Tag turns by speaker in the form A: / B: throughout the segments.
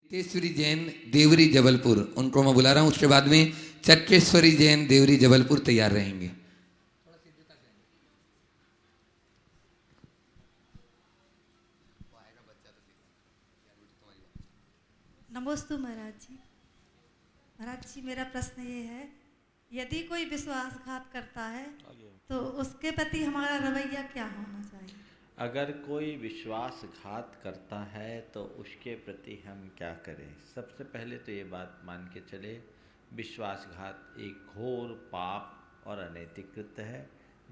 A: चट्टेश्वरी जैन देवरी जबलपुर, उनको मैं बुला रहा हूँ। उसके बाद में चट्टेश्वरी जैन देवरी जबलपुर तैयार रहेंगे।
B: नमस्ते महाराज जी। महाराज जी, मेरा प्रश्न ये है, यदि कोई विश्वासघात करता है तो उसके प्रति हमारा रवैया क्या होना चाहिए?
C: अगर कोई विश्वासघात करता है तो उसके प्रति हम क्या करें? सबसे पहले तो ये बात मान के चले, विश्वासघात एक घोर पाप और अनैतिक कृत्य है।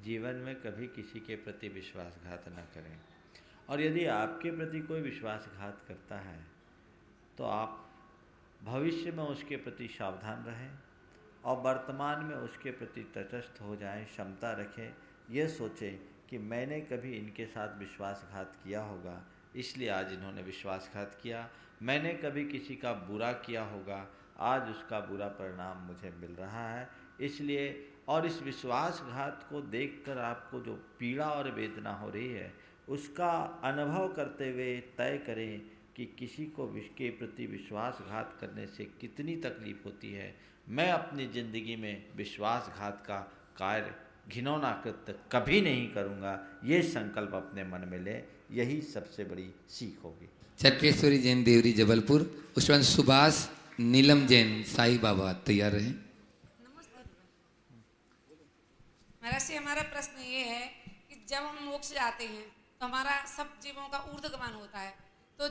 C: जीवन में कभी किसी के प्रति विश्वासघात न करें। और यदि आपके प्रति कोई विश्वासघात करता है तो आप भविष्य में उसके प्रति सावधान रहें और वर्तमान में उसके प्रति तटस्थ हो जाएं, क्षमता रखें, ये सोचें कि मैंने कभी इनके साथ विश्वासघात किया होगा, इसलिए आज इन्होंने विश्वासघात किया। मैंने कभी किसी का बुरा किया होगा, आज उसका बुरा परिणाम मुझे मिल रहा है। इसलिए और इस विश्वासघात को देखकर आपको जो पीड़ा और वेदना हो रही है, उसका अनुभव करते हुए तय करें कि किसी को के प्रति विश्वासघात करने से कितनी तकलीफ़ होती है। मैं अपनी ज़िंदगी में विश्वासघात का कार्य, घिनौना कृत्य कभी नहीं करूँगा, ये संकल्प अपने मन में ले, यही सबसे बड़ी सीख होगी।
A: चट्टेश्वरी जैन देवरी जबलपुर, उसके बाद सुभाष नीलम जैन साई बाबा तैयार रहे।
D: महाराज जी, हमारा प्रश्न ये है कि जब हम मोक्ष जाते हैं तो हमारा सब जीवों का ऊर्ध्वगमन होता है, तो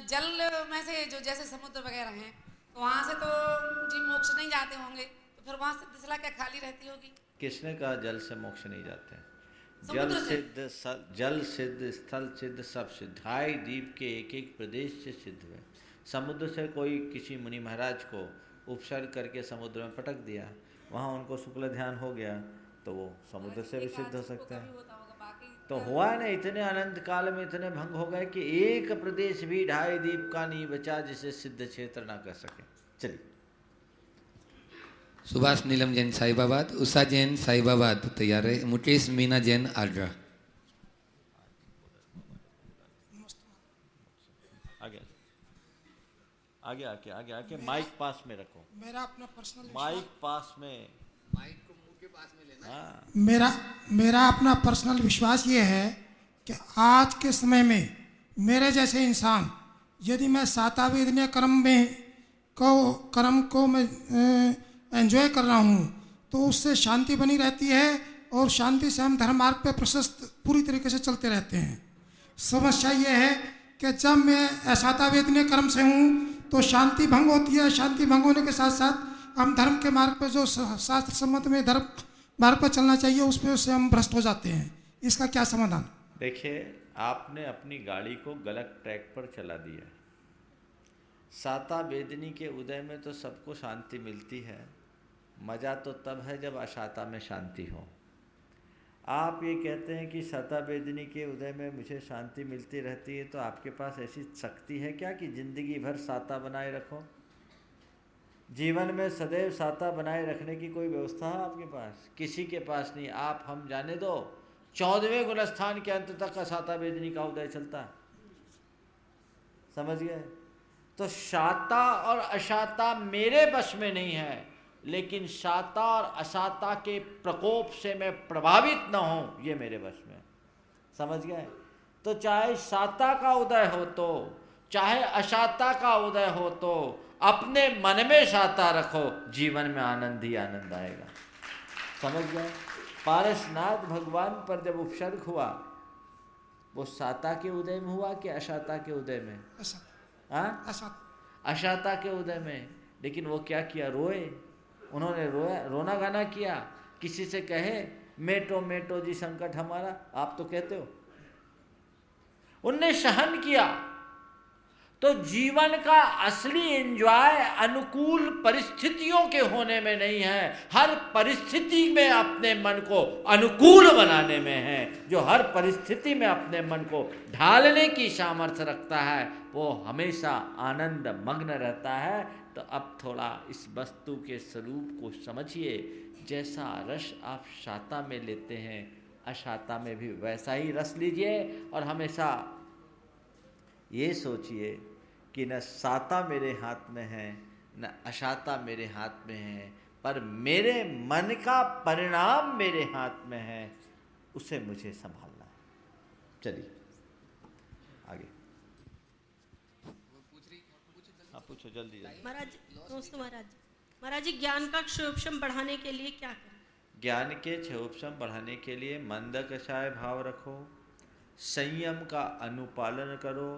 D: जल में से जो जैसे समुद्र वगैरह हैं तो वहाँ से तो जीव मोक्ष नहीं जाते होंगे, तो फिर वहाँ से दिशला क्या खाली रहती होगी?
C: किसने कहा जल से मोक्ष नहीं जाते?
D: समुद्र से।
C: जल सिद्ध, स्थल सिद्ध, सब सिद्ध, ढाई द्वीप के एक एक प्रदेश से सिद्ध हुए। समुद्र से कोई किसी मुनि महाराज को उपसर्ग करके समुद्र में पटक दिया, वहाँ उनको शुक्ल ध्यान हो गया, तो वो समुद्र से भी सिद्ध हो सकते हैं। तो हुआ है ना, इतने अनंत काल में इतने भंग हो गए कि एक प्रदेश भी ढाई द्वीप का नहीं बचा जिसे सिद्ध क्षेत्र ना कर सके। चलिए,
A: सुभाष नीलम जैन साईबाबाद, उषा जैन साईबाबाद तैयार रहे। मुकेश मीना जैन आगरा।
C: आगे आगे आके आगे आके माइक पास में रखो।
E: मेरा अपना पर्सनल
C: माइक पास में,
A: माइक को मुंह के पास में लेना।
C: हाँ,
E: मेरा अपना पर्सनल विश्वास ये है कि आज के समय में मेरे जैसे इंसान, यदि मैं सातावेदनीय कर्म को मैं एंजॉय कर रहा हूँ तो उससे शांति बनी रहती है और शांति से हम धर्म मार्ग पे प्रशस्त पूरी तरीके से चलते रहते हैं। समस्या ये है कि जब मैं असातावेदनीय कर्म से हूँ तो शांति भंग होती है। शांति भंग होने के साथ साथ हम धर्म के मार्ग पर जो शास्त्र सम्मत में धर्म मार्ग पर चलना चाहिए उस पर से हम भ्रष्ट हो जाते हैं। इसका क्या समाधान?
C: देखिए, आपने अपनी गाड़ी को गलत ट्रैक पर चला दिया। साता वेदनी के उदय में तो सबको शांति मिलती है, मज़ा तो तब है जब अशाता में शांति हो। आप ये कहते हैं कि साता वेदनी के उदय में मुझे शांति मिलती रहती है, तो आपके पास ऐसी शक्ति है क्या कि ज़िंदगी भर साता बनाए रखो? जीवन में सदैव साता बनाए रखने की कोई व्यवस्था है आपके पास? किसी के पास नहीं। आप हम जाने दो, 14वें गुणस्थान के अंत तक साता वेदनी का उदय चलता है। समझ गए? तो शाता और अशाता मेरे वश में नहीं है, लेकिन शाता और अशाता के प्रकोप से मैं प्रभावित न हूं, ये मेरे वश में। समझ गए? तो चाहे शाता का उदय हो तो चाहे अशाता का उदय हो, तो अपने मन में शाता रखो, जीवन में आनंद ही आनंद आएगा। समझ गए? पारसनाथ भगवान पर जब उपसर्ग हुआ, वो साता के उदय में हुआ कि अशाता के उदय में? अशाता के उदय में। लेकिन वो क्या किया? रोए। उन्होंने रोया, रोना गाना किया। किसी से कहे मेटो मेटो जी संकट हमारा, आप तो कहते हो। उनने सहन किया। तो जीवन का असली एंजॉय अनुकूल परिस्थितियों के होने में नहीं है, हर परिस्थिति में अपने मन को अनुकूल बनाने में है। जो हर परिस्थिति में अपने मन को ढालने की सामर्थ्य रखता है वो हमेशा आनंद मग्न रहता है। तो अब थोड़ा इस वस्तु के स्वरूप को समझिए। जैसा रस आप शाता में लेते हैं, अशाता में भी वैसा ही रस लीजिए। और हमेशा ये सोचिए कि न साता मेरे हाथ में है न अशाता मेरे हाथ में है, पर मेरे मन का परिणाम मेरे हाथ में है, उसे मुझे संभालना है। चलिए आगे। हाँ पूछो जल्दी जल्दी।
F: महाराज नमस्ते महाराज। महाराज जी, ज्ञान का क्षोभशम बढ़ाने के लिए क्या करें?
C: ज्ञान के क्षोभशम बढ़ाने के लिए मंद कषाय भाव रखो, संयम का अनुपालन करो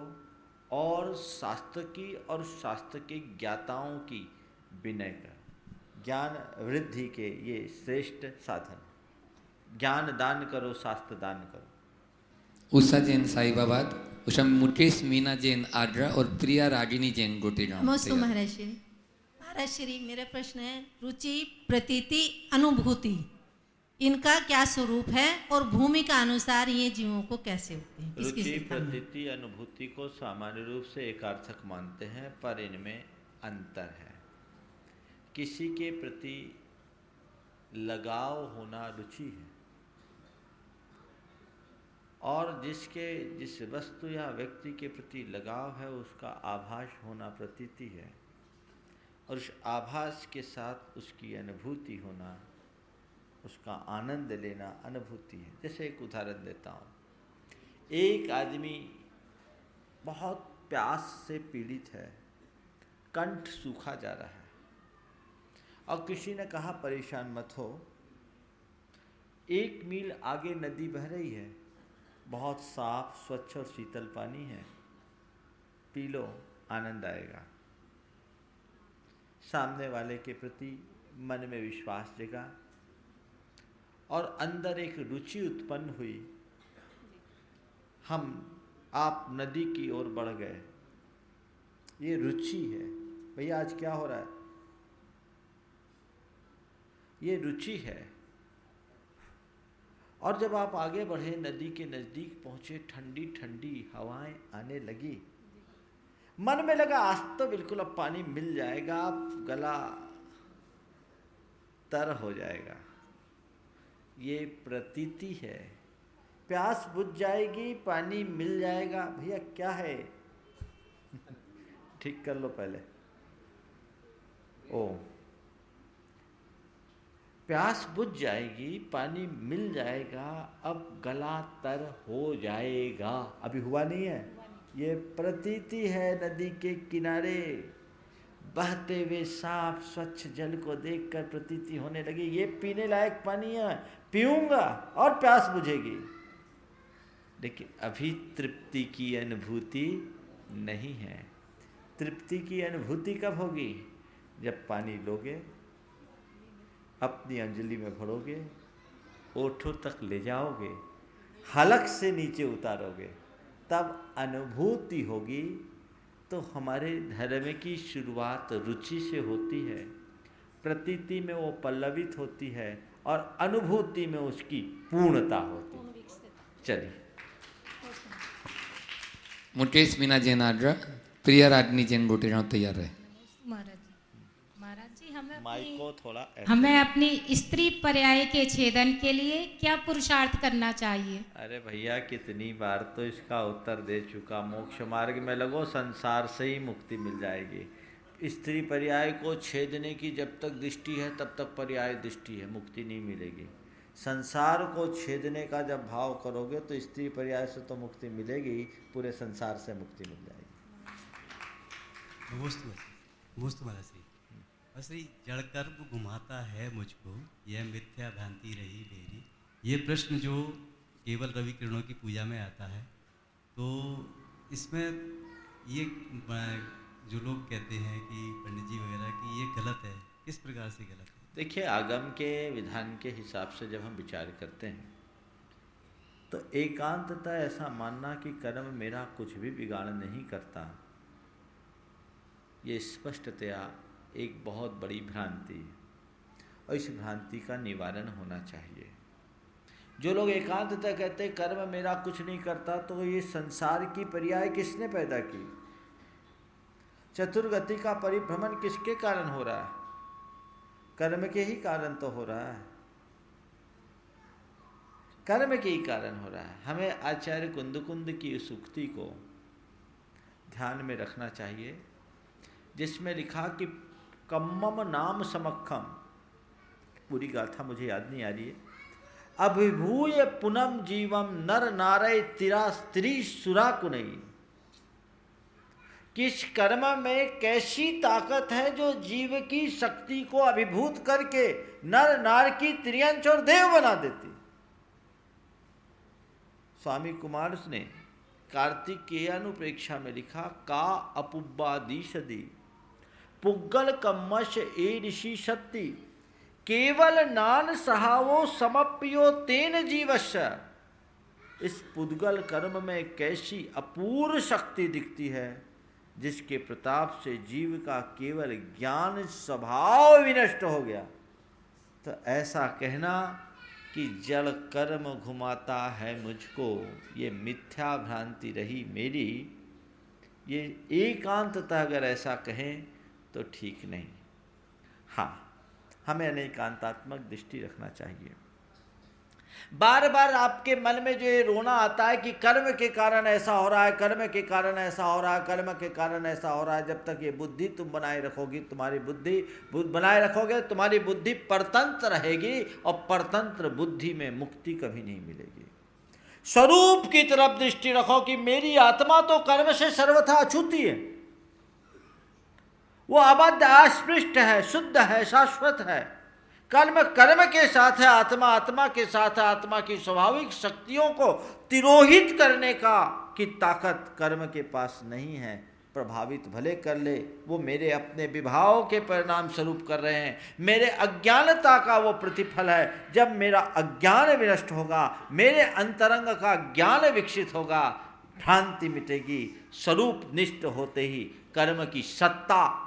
C: और शास्त्र की और शास्त्र के ज्ञाताओं की विनय करो। ज्ञान वृद्धि के ये श्रेष्ठ साधन। ज्ञान दान करो, शास्त्र दान करो।
A: उषा जैन साहिबाबाद, उषा मुकेश मीना जैन आड्रा और प्रिया रागिनी जैन गोटेगांव।
B: नमस्ते महाराज श्री। महाराज श्री, मेरा प्रश्न है रुचि, प्रतीति, अनुभूति, इनका क्या स्वरूप है और भूमि का अनुसार ये जीवों को कैसे होते हैं?
C: रुचि, प्रतीति, अनुभूति को सामान्य रूप से एकार्थक मानते हैं, पर इनमें अंतर है। किसी के प्रति लगाव होना रुचि है और जिस वस्तु या व्यक्ति के प्रति लगाव है उसका आभास होना प्रतीति है, और उस आभास के साथ उसकी अनुभूति होना, उसका आनंद लेना अनुभूति है। जैसे एक उदाहरण देता हूँ। एक आदमी बहुत प्यास से पीड़ित है, कंठ सूखा जा रहा है और किसी ने कहा परेशान मत हो, 1 मील आगे नदी बह रही है, बहुत साफ स्वच्छ और शीतल पानी है, पी लो, आनंद आएगा। सामने वाले के प्रति मन में विश्वास जगा और अंदर एक रुचि उत्पन्न हुई। आप नदी की ओर बढ़ गए, ये रुचि है। भैया आज क्या हो रहा है? ये रुचि है। और जब आप आगे बढ़े, नदी के नज़दीक पहुंचे, ठंडी ठंडी हवाएं आने लगी, मन में लगा आज तो बिल्कुल अब पानी मिल जाएगा, अब गला तर हो जाएगा। ये प्रतीति है। प्यास बुझ जाएगी, पानी मिल जाएगा। भैया क्या है? ठीक कर लो पहले। प्यास बुझ जाएगी, पानी मिल जाएगा, अब गला तर हो जाएगा। अभी हुआ नहीं है। ये प्रतीति है। नदी के किनारे बहते हुए साफ स्वच्छ जल को देखकर प्रतीति होने लगी, ये पीने लायक पानी है, पीऊंगा और प्यास बुझेगी। लेकिन अभी तृप्ति की अनुभूति नहीं है। तृप्ति की अनुभूति कब होगी? जब पानी लोगे, अपनी अंजलि में भरोगे, ओठों तक ले जाओगे, हलक से नीचे उतारोगे, तब अनुभूति होगी। तो हमारे धर्म की शुरुआत रुचि से होती है, प्रतीति में वो पल्लवित होती है और अनुभूति में उसकी पूर्णता होती है। चलिए।
A: मुकेश मीना जैन आड्रा, प्रिया रागिनी जैन गोटेगांव तैयार रहे।
G: महाराज जी,
C: माइक को थोड़ा
G: हमें अपनी स्त्री पर्याय के छेदन के लिए क्या पुरुषार्थ करना चाहिए?
C: अरे भैया कितनी बार तो इसका उत्तर दे चुका। मोक्ष मार्ग में लगो, संसार से ही मुक्ति मिल जाएगी। स्त्री पर्याय को छेदने की जब तक दृष्टि है तब तक पर्याय दृष्टि है, मुक्ति नहीं मिलेगी। संसार को छेदने का जब भाव करोगे तो स्त्री पर्याय से तो मुक्ति मिलेगी, पूरे संसार से मुक्ति मिल जाएगी।
H: श्री जड़ कर्म घुमाता है मुझको, यह मिथ्या भ्रांति रही मेरी। ये प्रश्न जो केवल रवि किरणों की पूजा में आता है, तो इसमें ये जो लोग कहते हैं कि पंडित जी वगैरह कि ये गलत है, किस प्रकार से गलत है?
C: देखिए, आगम के विधान के हिसाब से जब हम विचार करते हैं तो एकांततः ऐसा मानना कि कर्म मेरा कुछ भी बिगाड़ नहीं करता, ये स्पष्टतया एक बहुत बड़ी भ्रांति है और इस भ्रांति का निवारण होना चाहिए। जो लोग एकांततः कहते हैं कर्म मेरा कुछ नहीं करता, तो ये संसार की पर्याय किसने पैदा की? चतुर्गति का परिभ्रमण किसके कारण हो रहा है? कर्म के ही कारण तो हो रहा है, कर्म के ही कारण हो रहा है। हमें आचार्य कुंद की उस उक्ति को ध्यान में रखना चाहिए, जिसमें लिखा कि कम्मम नाम समक्षम, पूरी गाथा मुझे याद नहीं आ रही है, अभिभूय पुनम जीवम नर नारय तिरा स्त्री सुरा कुनई। किस कर्म में कैसी ताकत है जो जीव की शक्ति को अभिभूत करके नर नार की त्रियंश और देव बना देती। स्वामी कुमार ने कार्तिकेयानुप्रेक्षा में लिखा, का अपुब्बादीशदी पुग्गल कम्मश ए ऋषि शक्ति केवल नान सहावो समप्यो तेन जीवस्य। इस पुद्गल कर्म में कैसी अपूर्व शक्ति दिखती है, जिसके प्रताप से जीव का केवल ज्ञान स्वभाव विनष्ट हो गया। तो ऐसा कहना कि जड़ कर्म घुमाता है मुझको, ये मिथ्या भ्रांति रही मेरी, ये एकांततः अगर ऐसा कहें तो ठीक नहीं। हाँ, हमें अनेकांतात्मक दृष्टि रखना चाहिए। बार बार आपके मन में जो ये रोना आता है कि कर्म के कारण ऐसा हो रहा है, कर्म के कारण ऐसा हो रहा है, कर्म के कारण ऐसा हो रहा है, जब तक ये बुद्धि तुम बनाए रखोगी, तुम्हारी बुद्धि बनाए रखोगे, तुम्हारी बुद्धि परतंत्र रहेगी, और परतंत्र बुद्धि में मुक्ति कभी नहीं मिलेगी। स्वरूप की तरफ दृष्टि रखो कि मेरी आत्मा तो कर्म से सर्वथा अछूती है, वो अबद्ध अस्पृष्ट है, शुद्ध है, शाश्वत है। कर्म कर्म के साथ है, आत्मा आत्मा के साथ है। आत्मा की स्वाभाविक शक्तियों को तिरोहित करने की ताकत कर्म के पास नहीं है। प्रभावित भले कर ले, वो मेरे अपने विभाव के परिणाम स्वरूप कर रहे हैं, मेरे अज्ञानता का वो प्रतिफल है। जब मेरा अज्ञान विनष्ट होगा, मेरे अंतरंग का ज्ञान विकसित होगा, भ्रांति मिटेगी, स्वरूप निष्ठ होते ही कर्म की सत्ता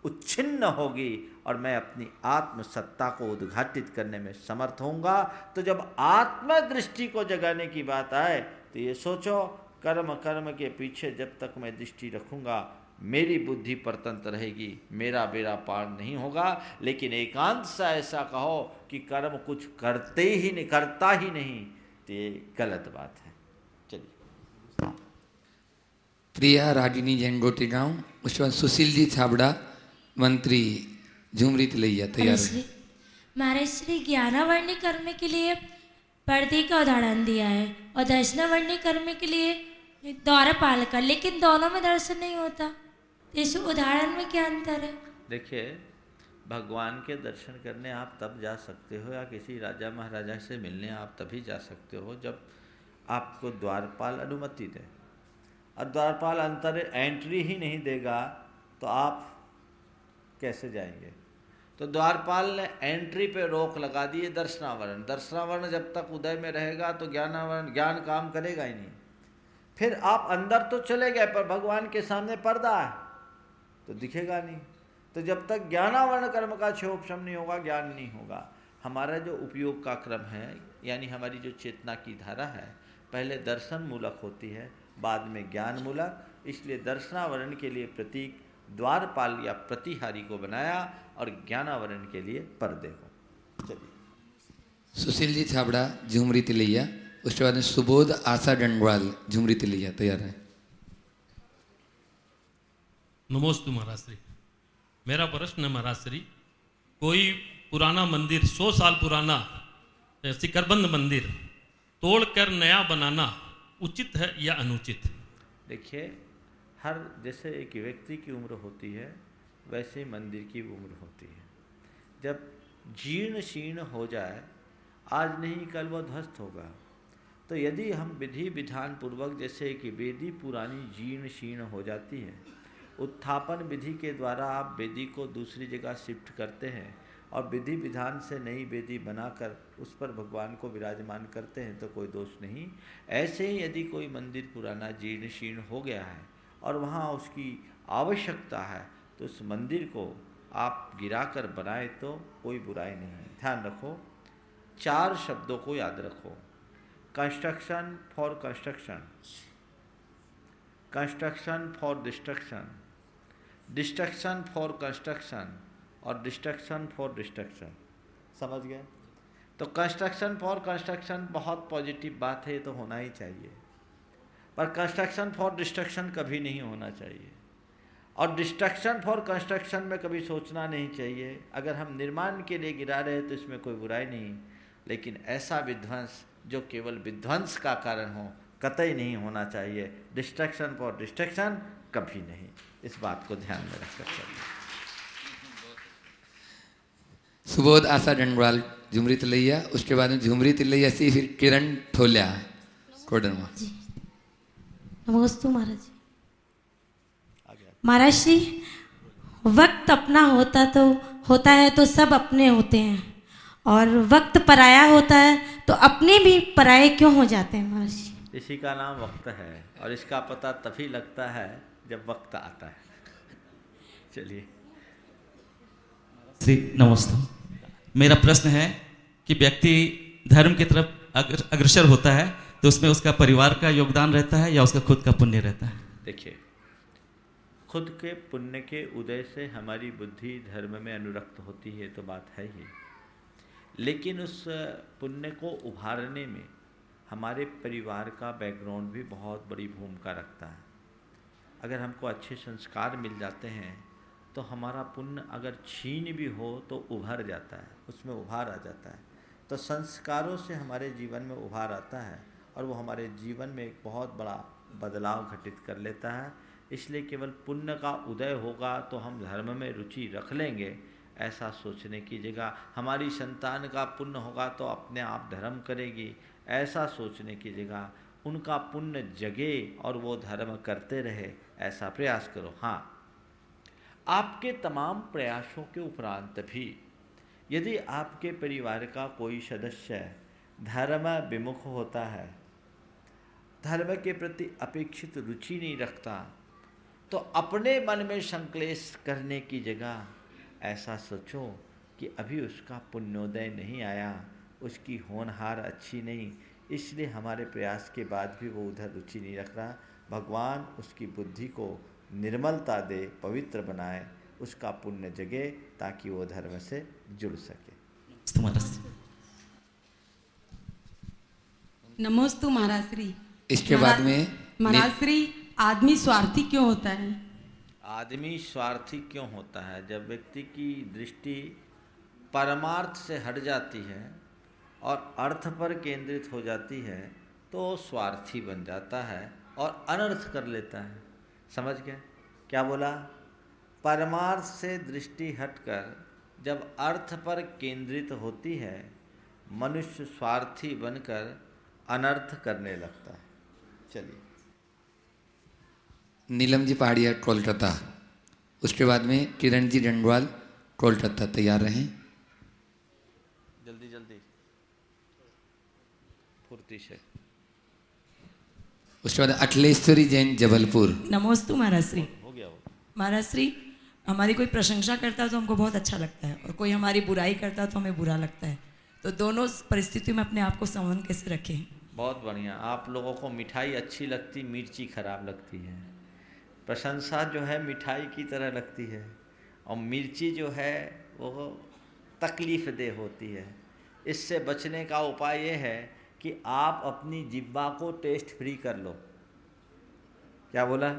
C: उच्छिन्न होगी और मैं अपनी आत्म सत्ता को उद्घाटित करने में समर्थ होऊंगा। तो जब आत्म दृष्टि को जगाने की बात आए तो ये सोचो, कर्म कर्म के पीछे जब तक मैं दृष्टि रखूंगा, मेरी बुद्धि परतंत्र रहेगी, मेरा बेड़ा पार नहीं होगा। लेकिन एकांत सा ऐसा कहो कि कर्म कुछ करता ही नहीं, तो ये गलत बात है। चलिए।
A: प्रिया रागिनी जैन गोटी गांव, उसके बाद सुशील जी छाबड़ा, मंत्री झुमरी तिलैया तैयार है।
I: महाराज श्री ज्ञानावर्णी कर्म के लिए पर्दे का उदाहरण दिया है और दर्शनावर्णी कर्म के लिए द्वारपाल का, लेकिन दोनों में दर्शन नहीं होता, तो इस उदाहरण में क्या अंतर है?
C: देखिए, भगवान के दर्शन करने आप तब जा सकते हो, या किसी राजा महाराजा से मिलने आप तभी जा सकते हो जब आपको द्वारपाल अनुमति दे। और द्वारपाल अंतर एंट्री ही नहीं देगा तो आप कैसे जाएंगे? तो द्वारपाल ने एंट्री पे रोक लगा दी है। दर्शनावरण, दर्शनावरण जब तक उदय में रहेगा तो ज्ञानावरण, ज्ञान काम करेगा ही नहीं। फिर आप अंदर तो चले गए पर भगवान के सामने पर्दा है तो दिखेगा नहीं। तो जब तक ज्ञानावरण कर्म का क्षोभशम नहीं होगा, ज्ञान नहीं होगा। हमारा जो उपयोग का क्रम है, यानी हमारी जो चेतना की धारा है, पहले दर्शन मूलक होती है, बाद में ज्ञान मूलक। इसलिए दर्शनावरण के लिए प्रतीक द्वारपाल या प्रतिहारी को बनाया और ज्ञानावरण के लिए पर्दे को। चलिए।
A: सुशील जी छाबड़ा झुमरी तिलैया, उसके बाद में सुबोध आशा डंडवाल झुमरी तिलैया तैयार है।
J: नमोस्तु महाराज श्री। मेरा प्रश्न है महाराज श्री, कोई पुराना मंदिर 100 साल पुराना सिकरबंद मंदिर तोड़कर नया बनाना उचित है या अनुचित?
C: देखिए, हर जैसे एक व्यक्ति की उम्र होती है वैसे ही मंदिर की उम्र होती है। जब जीर्ण शीर्ण हो जाए, आज नहीं कल वो ध्वस्त होगा। तो यदि हम विधि विधान पूर्वक, जैसे कि वेदी पुरानी जीर्ण शीर्ण हो जाती है, उत्थापन विधि के द्वारा आप वेदी को दूसरी जगह शिफ्ट करते हैं और विधि विधान से नई वेदी बनाकर उस पर भगवान को विराजमान करते हैं तो कोई दोष नहीं। ऐसे ही यदि कोई मंदिर पुराना जीर्ण शीर्ण हो गया है और वहाँ उसकी आवश्यकता है तो उस मंदिर को आप गिराकर बनाए तो कोई बुराई नहीं है। ध्यान रखो, 4 शब्दों को याद रखो। Construction for construction, construction for destruction, destruction for construction और डिस्ट्रक्शन फॉर डिस्ट्रक्शन। समझ गए? तो कंस्ट्रक्शन फॉर कंस्ट्रक्शन बहुत पॉजिटिव बात है, ये तो होना ही चाहिए। पर कंस्ट्रक्शन फॉर डिस्ट्रक्शन कभी नहीं होना चाहिए, और डिस्ट्रक्शन फॉर कंस्ट्रक्शन में कभी सोचना नहीं चाहिए। अगर हम निर्माण के लिए गिरा रहे हैं तो इसमें कोई बुराई नहीं, लेकिन ऐसा विध्वंस जो केवल विध्वंस का कारण हो कतई नहीं होना चाहिए। डिस्ट्रक्शन फॉर डिस्ट्रक्शन कभी नहीं, इस बात को ध्यान में रखकर चलिए।
A: सुबोध आशा डंडवाल झुमरी तिलैया, उसके बाद में झुमरी तिलैया से फिर किरण ठोल्या कोडरमा।
I: नमस्ते महाराज जी। महाराज जी, वक्त अपना होता है तो सब अपने होते हैं, और वक्त पराया होता है तो अपने भी पराये क्यों हो जाते हैं महाराज जी?
C: इसी का नाम वक्त है, और इसका पता तभी लगता है जब वक्त आता है। चलिए।
K: श्री नमस्ते। मेरा प्रश्न है कि व्यक्ति धर्म की तरफ अग्रसर होता है तो उसमें उसका परिवार का योगदान रहता है या उसका खुद का पुण्य रहता है?
C: देखिए, खुद के पुण्य के उदय से हमारी बुद्धि धर्म में अनुरक्त होती है तो बात है ही, लेकिन उस पुण्य को उभारने में हमारे परिवार का बैकग्राउंड भी बहुत बड़ी भूमिका रखता है। अगर हमको अच्छे संस्कार मिल जाते हैं तो हमारा पुण्य अगर छीन भी हो तो उभर जाता है, उसमें उभार आ जाता है। तो संस्कारों से हमारे जीवन में उभार आता है और वो हमारे जीवन में एक बहुत बड़ा बदलाव घटित कर लेता है। इसलिए केवल पुण्य का उदय होगा तो हम धर्म में रुचि रख लेंगे, ऐसा सोचने की जगह हमारी संतान का पुण्य होगा तो अपने आप धर्म करेगी, ऐसा सोचने की जगह उनका पुण्य जगे और वो धर्म करते रहे, ऐसा प्रयास करो। हाँ, आपके तमाम प्रयासों के उपरांत भी यदि आपके परिवार का कोई सदस्य धर्म विमुख होता है, धर्म के प्रति अपेक्षित रुचि नहीं रखता, तो अपने मन में संक्लेश करने की जगह ऐसा सोचो कि अभी उसका पुण्योदय नहीं आया, उसकी होनहार अच्छी नहीं, इसलिए हमारे प्रयास के बाद भी वो उधर रुचि नहीं रख रहा। भगवान उसकी बुद्धि को निर्मलता दे, पवित्र बनाए, उसका पुण्य जगे ताकि वो धर्म से जुड़ सके।
L: नमोस्तु महाराज श्री।
A: इसके बाद में
L: महाराज श्री, आदमी स्वार्थी क्यों होता है?
C: आदमी स्वार्थी क्यों होता है? जब व्यक्ति की दृष्टि परमार्थ से हट जाती है और अर्थ पर केंद्रित हो जाती है तो स्वार्थी बन जाता है और अनर्थ कर लेता है। समझ गए क्या बोला? परमार्थ से दृष्टि हटकर जब अर्थ पर केंद्रित होती है, मनुष्य स्वार्थी बनकर अनर्थ करने लगता है। चलिए।
A: नीलम जी पहाड़िया कोलकाता, उसके बाद में किरण जी डंडवाल कोलकाता। तैयार रहें।
C: जल्दी जल्दी फुर्ती से।
A: उसके बाद अखिलेश्वरी जैन जबलपुर।
L: नमोस्तु महाराज श्री।
C: हो गया वो।
L: महाराज श्री, हमारी कोई प्रशंसा करता है तो हमको बहुत अच्छा लगता है, और कोई हमारी बुराई करता है तो हमें बुरा लगता है, तो दोनों परिस्थितियों में अपने आप को संबंध कैसे रखें?
C: बहुत बढ़िया। आप लोगों को मिठाई अच्छी लगती, मिर्ची खराब लगती है। प्रशंसा जो है मिठाई की तरह लगती है, और मिर्ची जो है वो तकलीफ दे होती है। इससे बचने का उपाय ये है कि आप अपनी जिह्वा को टेस्ट फ्री कर लो। क्या बोला?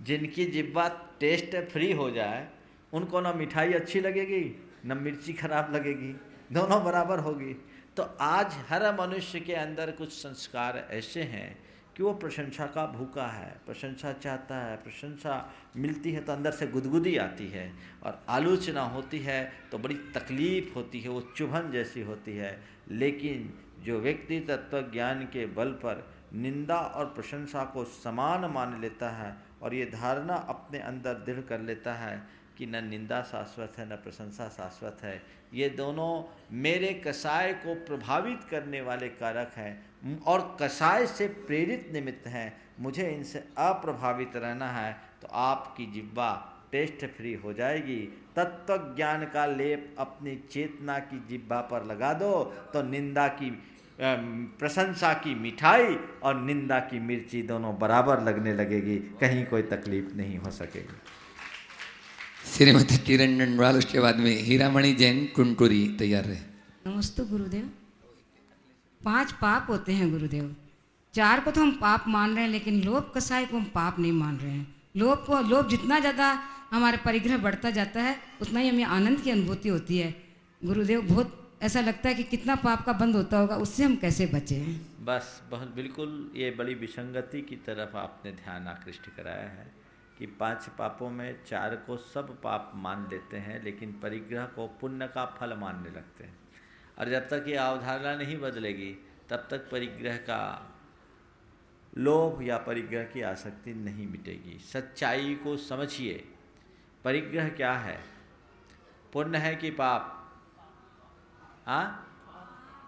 C: जिनकी जिह्वा टेस्ट फ्री हो जाए उनको ना मिठाई अच्छी लगेगी ना मिर्ची खराब लगेगी, दोनों बराबर होगी। तो आज हर मनुष्य के अंदर कुछ संस्कार ऐसे हैं कि वो प्रशंसा का भूखा है, प्रशंसा चाहता है, प्रशंसा मिलती है तो अंदर से गुदगुदी आती है, और आलोचना होती है तो बड़ी तकलीफ होती है, वो चुभन जैसी होती है। लेकिन जो व्यक्ति तत्व ज्ञान के बल पर निंदा और प्रशंसा को समान मान लेता है और ये धारणा अपने अंदर दृढ़ कर लेता है कि न निंदा शाश्वत है न प्रशंसा शाश्वत है, ये दोनों मेरे कसाय को प्रभावित करने वाले कारक हैं और कसाय से प्रेरित निमित्त हैं, मुझे इनसे अप्रभावित रहना है, तो आपकी जिह्वा टेस्ट फ्री हो जाएगी। तत्व ज्ञान का लेप अपनी चेतना की जिह्वा पर लगा दो तो निंदा की प्रशंसा की मिठाई और निंदा की मिर्ची दोनों बराबर लगने लगेगी, कहीं कोई तकलीफ नहीं हो सकेगी।
A: श्रीमती किरण डंडवाल, उसके बाद में हीरामणि जैन कुंटुरी। तैयार रहे।
L: नमस्ते गुरुदेव। 5 पाप होते हैं गुरुदेव,
M: चार को तो हम पाप मान रहे हैं, लेकिन लोभ कसाय को हम पाप नहीं मान रहे हैं। लोभ जितना ज़्यादा हमारे परिग्रह बढ़ता जाता है, उतना ही हमें आनंद की अनुभूति होती है। गुरुदेव, बहुत ऐसा लगता है कि कितना पाप का बंद होता होगा, उससे हम कैसे बचें?
C: बस बहुत बिल्कुल ये बड़ी विसंगति की तरफ आपने ध्यान आकृष्ट कराया है कि 5 पापों में 4 को सब पाप मान लेते हैं, लेकिन परिग्रह को पुण्य का फल मानने लगते हैं। और जब तक ये अवधारणा नहीं बदलेगी तब तक परिग्रह का लोभ या परिग्रह की आसक्ति नहीं मिटेगी। सच्चाई को समझिए, परिग्रह क्या है? पुण्य है कि पाप? हाँ,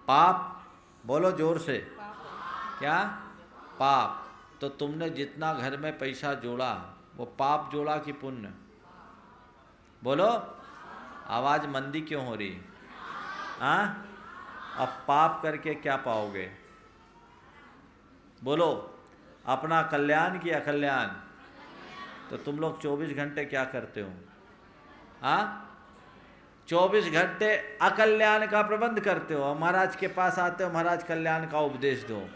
C: पाप बोलो जोर से। क्या? पाप। तो तुमने जितना घर में पैसा जोड़ा वो पाप जोड़ा कि पुण्य? बोलो, आवाज़ मंदी क्यों हो रही? हाँ, अब पाप करके क्या पाओगे? बोलो, अपना कल्याण की अकल्याण? तो तुम लोग 24 घंटे क्या करते हो? हाँ, 24 घंटे अकल्याण का प्रबंध करते हो। महाराज के पास आते हो, महाराज कल्याण का उपदेश दो,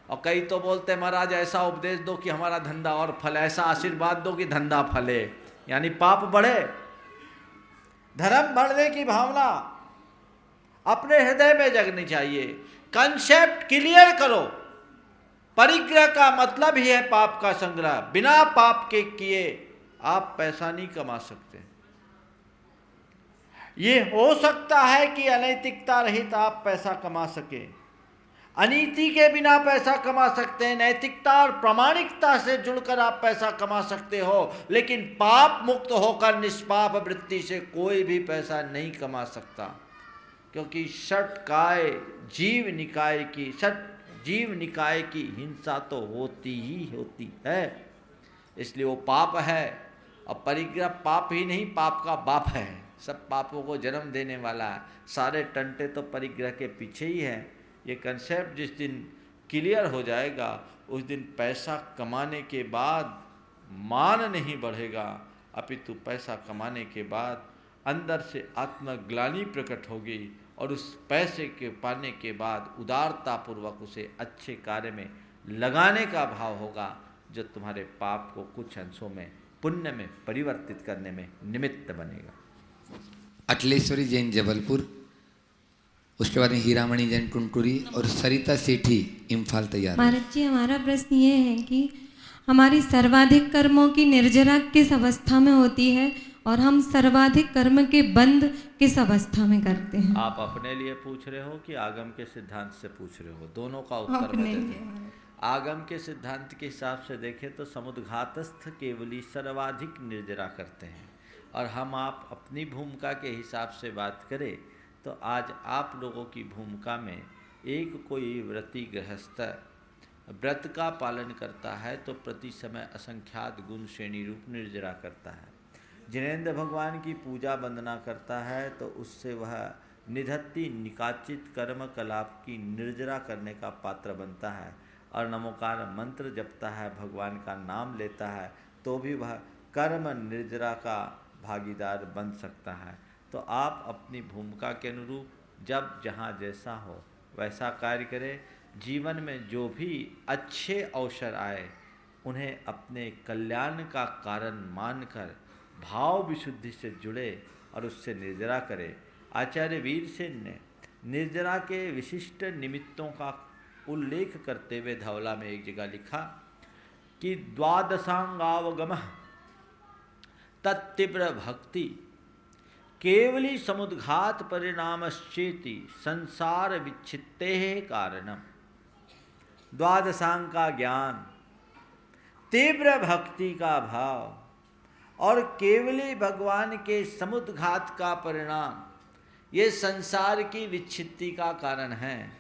C: और कई तो बोलते महाराज ऐसा उपदेश दो कि हमारा धंधा और फले, ऐसा आशीर्वाद दो कि धंधा फले, यानी पाप बढ़े। धर्म बढ़ने की भावना अपने हृदय में जगनी चाहिए। कंसेप्ट क्लियर करो। परिग्रह का मतलब ही है पाप का संग्रह। बिना पाप के किए आप पैसा नहीं कमा सकते। ये हो सकता है कि अनैतिकता रहित आप पैसा कमा सके, अनीति के बिना पैसा कमा सकते हैं, नैतिकता और प्रामाणिकता से जुड़कर आप पैसा कमा सकते हो, लेकिन पाप मुक्त होकर निष्पाप वृत्ति से कोई भी पैसा नहीं कमा सकता, क्योंकि षटकाय जीव निकाय की हिंसा तो होती ही होती है, इसलिए वो पाप है। और परिग्रह पाप ही नहीं, पाप का बाप है, सब पापों को जन्म देने वाला है। सारे टंटे तो परिग्रह के पीछे ही हैं। ये कंसेप्ट जिस दिन क्लियर हो जाएगा, उस दिन पैसा कमाने के बाद मान नहीं बढ़ेगा, अपितु पैसा कमाने के बाद अंदर से आत्मग्लानि प्रकट होगी, और उस पैसे के पाने के बाद उदारतापूर्वक उसे अच्छे कार्य में लगाने का भाव होगा, जो तुम्हारे पाप को कुछ अंशों में पुण्य में परिवर्तित करने में निमित्त बनेगा।
A: अटलेश्वरी जैन जबलपुर, उसके बाद में हीरामणि जैन टुनटुरी और सरिता सेठी इम्फाल तैयार।
N: महाराज जी, हमारा प्रश्न ये है कि हमारी सर्वाधिक कर्मों की निर्जरा किस अवस्था में होती है और हम सर्वाधिक कर्म के बंद किस अवस्था में करते हैं?
C: आप अपने लिए पूछ रहे हो कि आगम के सिद्धांत से पूछ रहे हो? दोनों का उत्तर बदल। आगम के सिद्धांत के हिसाब से देखें तो समुद्घातस्थ केवली सर्वाधिक निर्जरा करते हैं, और हम आप अपनी भूमिका के हिसाब से बात करें तो आज आप लोगों की भूमिका में एक कोई व्रती गृहस्थ व्रत का पालन करता है तो प्रति समय असंख्यात गुण श्रेणी रूप निर्जरा करता है। जिनेंद्र भगवान की पूजा वंदना करता है तो उससे वह निधत्ति निकाचित कर्म कलाप की निर्जरा करने का पात्र बनता है, और नमोकार मंत्र जपता है, भगवान का नाम लेता है, तो भी वह कर्म निर्जरा का भागीदार बन सकता है। तो आप अपनी भूमिका के अनुरूप जब जहाँ जैसा हो वैसा कार्य करें। जीवन में जो भी अच्छे अवसर आए उन्हें अपने कल्याण का कारण मानकर भाव विशुद्धि से जुड़े और उससे निर्जरा करें। आचार्य वीर सेन ने निर्जरा के विशिष्ट निमित्तों का उल्लेख करते हुए धवला में एक जगह लिखा कि द्वादशांगावगम तत्तीव्र भक्ति केवली समुद्घात परिणामश्चेति संसार विच्छित्ते कारणम। द्वादशांग का ज्ञान, तीव्र भक्ति का भाव और केवली भगवान के समुद्घात का परिणाम, ये संसार की विच्छित्ति का कारण है।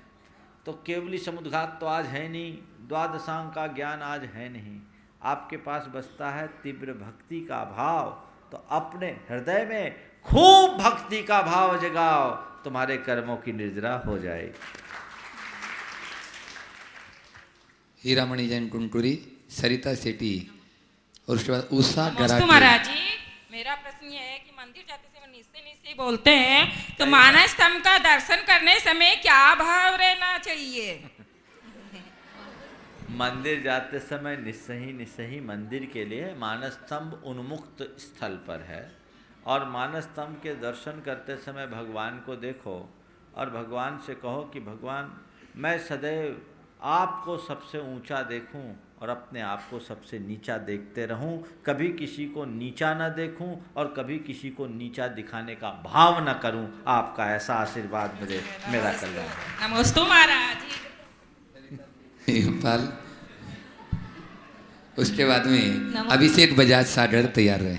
C: तो केवली समुद्घात तो आज है नहीं, द्वादशांग का ज्ञान आज है नहीं, आपके पास बचता है तीव्र भक्ति का भाव। तो अपने हृदय में खूब भक्ति का भाव जगाओ, तुम्हारे कर्मों की निर्जरा हो जाए।
A: हीरामणि जैन टुनटुरी, सरिता सेठी और उसके बाद उषा
O: नमस्ते महाराज जी, मेरा प्रश्न ये है कि मंदिर जाते समय निश्चय बोलते हैं तो मानस स्तंभ का दर्शन करने समय क्या भाव रहना चाहिए?
C: मंदिर जाते समय निस्सही मंदिर के लिए मानस स्तंभ उन्मुक्त स्थल पर है, और मानस स्तंभ के दर्शन करते समय भगवान को देखो और भगवान से कहो कि भगवान, मैं सदैव आपको सबसे ऊंचा देखूं और अपने आप को सबसे नीचा देखते रहूं, कभी किसी को नीचा न देखूं और कभी किसी को नीचा दिखाने का भाव न करूं। आपका ऐसा आशीर्वाद मुझे मेरा कल्याण।
O: नमोस्तु महाराज।
A: पाल उसके बाद में अभिषेक बजाज सागर तैयार रहे।